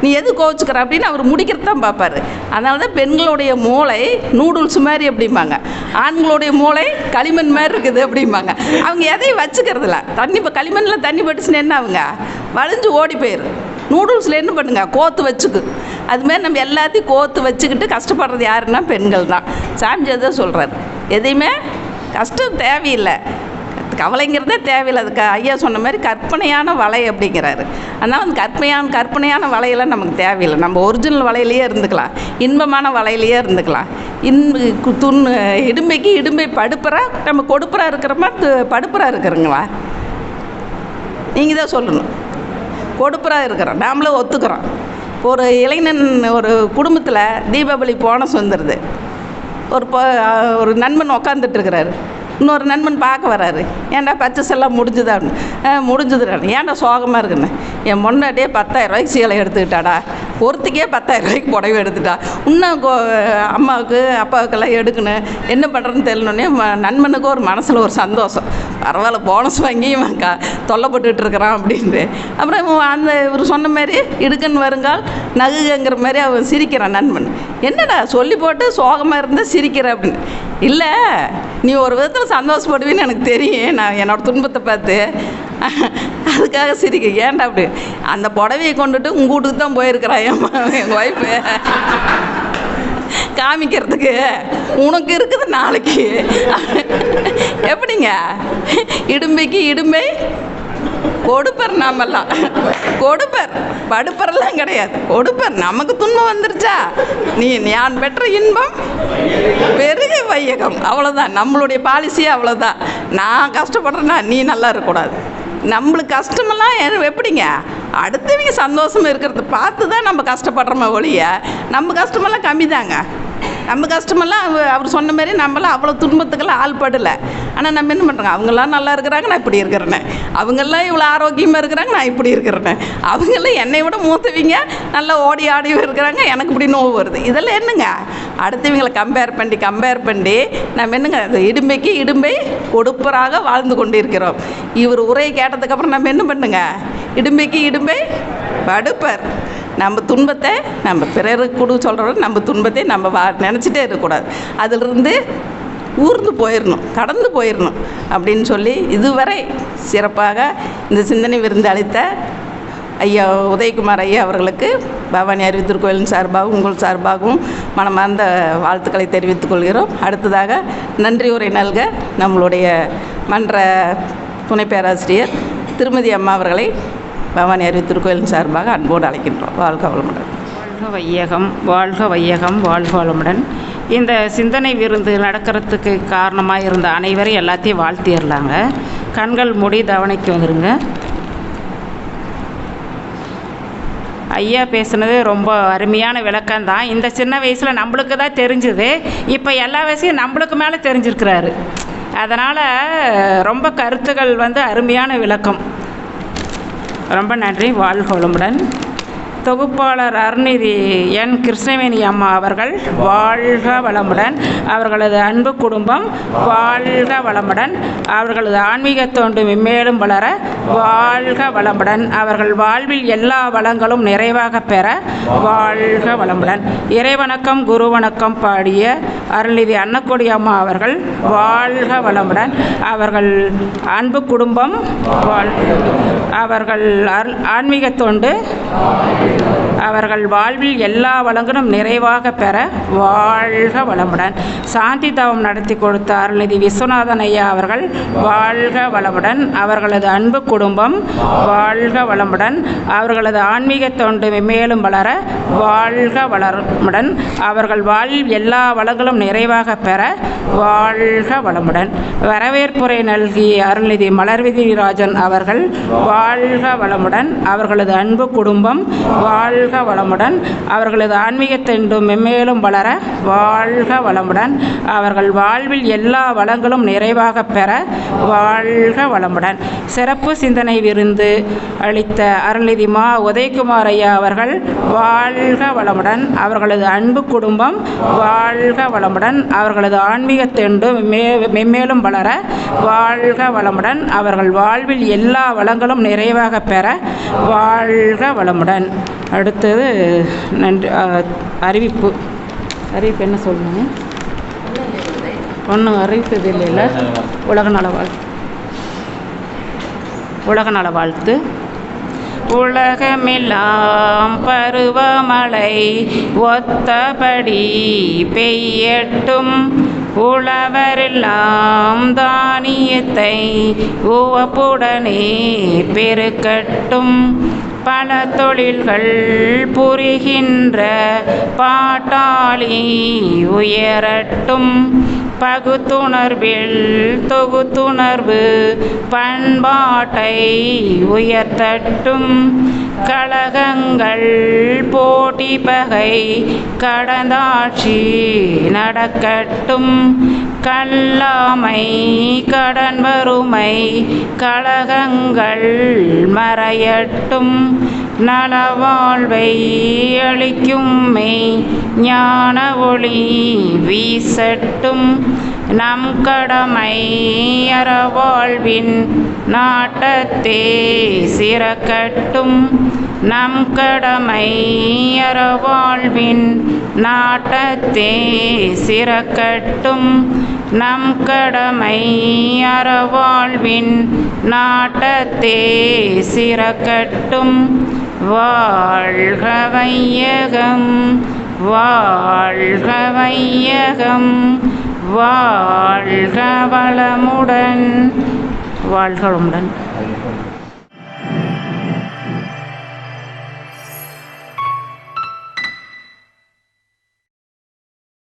நீ எது கோவிச்சுக்கிற அப்படின்னு அவர் முடிக்கிறது தான் பார்ப்பார். அதனால தான் பெண்களுடைய மூளை நூடுல்ஸ் மாதிரி அப்படிம்பாங்க, ஆண்களுடைய மூளை களிமண் மாதிரி இருக்குது அப்படிம்பாங்க. அவங்க எதையும் வச்சுக்கிறதில்ல. இப்போ களிமண்ணில் தண்ணி பட்டுச்சுன்னு என்ன அவங்க வளைஞ்சு ஓடி போயிரு. நூடுல்ஸில் என்ன பண்ணுங்க, கோத்து வச்சுக்கு. அதுமாரி நம்ம எல்லாத்தையும் கோத்து வச்சுக்கிட்டு கஷ்டப்படுறது யாருன்னா பெண்கள் தான். சாமிஜி தான் சொல்கிறார், எதையுமே கஷ்டம் தேவையில்லை, கவலைங்கிறதே தேவையில்லை. அதுக்கு ஐயா சொன்ன மாதிரி கற்பனையான வலை அப்படிங்கிறாரு. அதனால் அந்த கற்பனையான வலையெல்லாம் நமக்கு தேவையில்லை. நம்ம ஒரிஜினல் வலையிலேயே இருந்துக்கலாம், இன்பமான வலையிலேயே இருந்துக்கலாம். இடும்பைக்கு இடும்பை படுப்புறா, நம்ம கொடுப்புறா இருக்கிறோமா படுப்புறா இருக்கிறோங்களா? நீங்கள் தான் சொல்லணும். கொடுப்புறா இருக்கிறோம், நாமளும் ஒத்துக்கிறோம். ஒரு இளைஞன் ஒரு குடும்பத்தில் தீபாவளி போனஸ் வந்துடுது. ஒரு நண்பன் உக்காந்துட்டுருக்கிறாரு, இன்னொரு நண்பன் பார்க்க வராரு. ஏன்டா பர்ச்சேஸ் எல்லாம் முடிஞ்சுதா? முடிஞ்சுதுடா. ஏன்டா சோகமாக இருக்குன்னு? என் முன்னாடியே 10,000 ரூபாய்க்கு சீலை எடுத்துக்கிட்டாடா, ஒருத்திக்கே 10,000 ரூபாய்க்கு புடவை எடுத்துட்டா, இன்னும் அம்மாவுக்கு அப்பாவுக்கெல்லாம் எடுக்கணும், என்ன பண்ணுறதுன்னு தெரியணுன்னே நண்பனுக்கு ஒரு மனசில் ஒரு சந்தோஷம். பரவாயில்ல, போனஸ் வாங்கி தொல்லைப்பட்டுட்டு இருக்கிறான் அப்படின்ட்டு. அப்புறம் அந்த இவர் சொன்ன மாதிரி இடுக்கன் வருங்கால் நகுங்கிற மாதிரி அவன் சிரிக்கிறான் நண்பன். என்னடா சொல்லி போட்டு சோகமாக இருந்தால் சிரிக்கிற அப்படின்னு. இல்லை, நீ ஒரு விதத்தில் சந்தோஷப்படுவீன்னு எனக்கு தெரியும், நான் என்னோடய துன்பத்தை பார்த்து அதுக்காக சிரிக்க. ஏன்டா அப்படி? அந்த புடவையை கொண்டுட்டு உங்கள் வீட்டுக்கு தான் போயிருக்கிறா எங்கள் ஒய்ஃபு காமிக்கிறதுக்கு, உனக்கு இருக்குது நாளைக்கு. எப்படிங்க? இடும்பைக்கு இடும்பை கொடுப்பர். நாமெல்லாம் கொடுப்பர், படுப்பரெல்லாம் கிடையாது, கொடுப்பர். நமக்கு துன்பம் வந்துருச்சா, நீ ஞான் பெற்ற இன்பம் பெருக வையகம், அவ்வளோதான். நம்மளுடைய பாலிசியே அவ்வளோதான். நான் கஷ்டப்படுறேன்னா நீ நல்லா இருக்கக்கூடாது. நம்மளுக்கு கஷ்டமெல்லாம் எப்படிங்க, அடுத்தவங்க சந்தோஷமாக இருக்கிறத பார்த்து தான் நம்ம கஷ்டப்படுறோமா ஒழிய, நம்ம கஷ்டமெல்லாம் கம்மி தாங்க. நம்ம கஷ்டமெல்லாம் அவர் சொன்ன மாதிரி நம்மளாம் அவ்வளோ துன்பத்துக்கெல்லாம் ஆள் படலை. ஆனால் நம்ம என்ன பண்ணுறோங்க, அவங்கெல்லாம் நல்லா இருக்கிறாங்க, நான் இப்படி இருக்கிறேன்னு. அவங்கெல்லாம் இவ்வளோ ஆரோக்கியமாக இருக்கிறாங்க, நான் இப்படி இருக்கிறேன்னு. அவங்கெல்லாம் என்னை விட மூத்தவங்க நல்லா ஓடி ஆடி இருக்கிறாங்க, எனக்கு இப்படி நோவு வருது. இதெல்லாம் என்னங்க, அடுத்தவங்களை கம்பேர் பண்ணி நம்ம என்னங்க, இடும்பைக்கு இடும்பை கொடுப்பராக வாழ்ந்து கொண்டு இருக்கிறோம். இவர் உரையை கேட்டதுக்கப்புறம் நம்ம என்ன பண்ணுங்க, இடும்பைக்கு இடும்பை படுப்பர். நம்ம துன்பத்தை நம்ம பிறருக்கு கூட சொல்கிறோம், நம்ம துன்பத்தை நம்ம நினச்சிட்டே இருக்கக்கூடாது. அதிலிருந்து ஊர்ந்து போயிடணும், கடந்து போயிடணும் அப்படின்னு சொல்லி இதுவரை சிறப்பாக இந்த சிந்தனை விருந்து அளித்த ஐயா உதயகுமார் ஐயா அவர்களுக்கு பவானி அறிவித்திருக்கோயிலின் சார்பாகவும் உங்கள் சார்பாகவும் மனமார்ந்த வாழ்த்துக்களை தெரிவித்துக் கொள்கிறோம். அடுத்ததாக நன்றி உரை நல்க நம்மளுடைய மன்ற துணை பேராசிரியர் திருமதி அம்மா அவர்களை பவானி அறிவித்திருக்கோயிலின் சார்பாக அன்போடு அழைக்கின்றோம். வாழ்க வளமுடன். வாழ்க வையகம், வாழ்க வையகம், வாழ்க வளமுடன். இந்த சிந்தனை விருந்து நடக்கிறதுக்கு காரணமாக இருந்த அனைவரும் எல்லாத்தையும் வாழ்த்திடலாங்க. கண்கள் மூடி தவணைக்கு வந்துடுங்க. ஐயா பேசுனது ரொம்ப அருமையான விளக்கம்தான். இந்த சின்ன வயசில் நம்மளுக்கு தான் தெரிஞ்சுது, இப்போ எல்லா வயசையும் நம்மளுக்கு மேலே தெரிஞ்சிருக்கிறாரு. அதனால் ரொம்ப கருத்துக்கள் அருமையான விளக்கம். ரொம்ப நன்றி. வாழ்க வளமுடன். தொகுப்பாளர் அருள்நிதி என் கிருஷ்ணவேணி அம்மா அவர்கள் வாழ்க வளமுடன். அவர்களது அன்பு குடும்பம் வாழ்க வளமுடன். அவர்களது ஆன்மீக தொண்டு மென்மேலும் வளர வாழ்க வளமுடன். அவர்கள் வாழ்வில் எல்லா வளங்களும் நிறைவாக பெற வாழ்க வளமுடன். இறைவணக்கம் குரு வணக்கம் பாடிய அருள்நிதி அன்னக்கொடி அம்மா அவர்கள் வாழ்க வளமுடன். அவர்கள் அன்பு குடும்பம் அவர்கள் ஆன்மீக தொண்டு அவர்கள் வாழ்வில் எல்லா வளங்களும் நிறைவாக பெற வாழ்க வளமுடன். சாந்தி தவம் நடத்தி கொடுத்த அருள்நிதி விஸ்வநாதன் ஐயா அவர்கள் வாழ்க வளமுடன். அவர்களது அன்பு குடும்பம் வாழ்க வளமுடன். அவர்களது ஆன்மீக தொண்டு மேலும் வளர வாழ்க வளமுடன். அவர்கள் வாழ்வில் எல்லா வளங்களும் நிறைவாக பெற வாழ்க வளமுடன். வரவேற்புரை நல்கிய அருள்நிதி மலர்விதி ராஜன் அவர்கள் வாழ்க வளமுடன். அவர்களது அன்பு குடும்பம் வாழ்க வளமுடன். அவர்களது ஆன்மீக தொண்டு மென்மேலும் வளர வாழ்க வளமுடன். அவர்கள் வாழ்வில் எல்லா வளங்களும் நிறைவாக பெற வாழ்க வளமுடன். சிறப்பு சிந்தனை விருந்து அளித்த அருள்நிதி மா உதயகுமார் ஐயா அவர்கள் வாழ்க வளமுடன். அவர்களது அன்பு குடும்பம் வாழ்க வளமுடன். அவர்களது ஆன்மீக தொண்டு மென்மேலும் வளர வாழ்க வளமுடன். அவர்கள் வாழ்வில் எல்லா வளங்களும் நிறைவாக பெற வாழ்க வளமுடன். அடுத்தது நன்றி. அறிவிப்பு என்ன சொல்லணும்? ஒன்றும் அறிவித்தது இல்லைல்ல. உலக நல வாழ்த்து. உலகமெல்லாம் பருவமழை ஒத்தபடி பெய்யட்டும். உழவரெல்லாம் தானியத்தை உவப்புடனே பெருக்கட்டும். பல தொழில்கள் புரிகின்ற பாட்டாளி உயரட்டும். பகுத்துணர்வில் தொகுத்துணர்வு பண்பாட்டை உயர்த்தட்டும். கழகங்கள் போட்டி பகை கடந்தாட்சி நடக்கட்டும். கல்லாமை கடன் வறுமை கழகங்கள் மறையட்டும். நலவாழ்வை அளிக்கும் மெய் ஞான ஒளி வீசட்டும். நம் கடமை அறவாழ்வின் நாட்டத்தே சிறக்கட்டும். நம் கடமை அறவாழ்வின் நாட்டத்தே சிறக்கட்டும். நம் கடமை அறவாழ்வின் நாட்டத்தே சிறக்கட்டும். வாழ்க வையகம், வாழ்க வையகம், வாழ்க வளமுடன், வாழ்க வளமுடன்.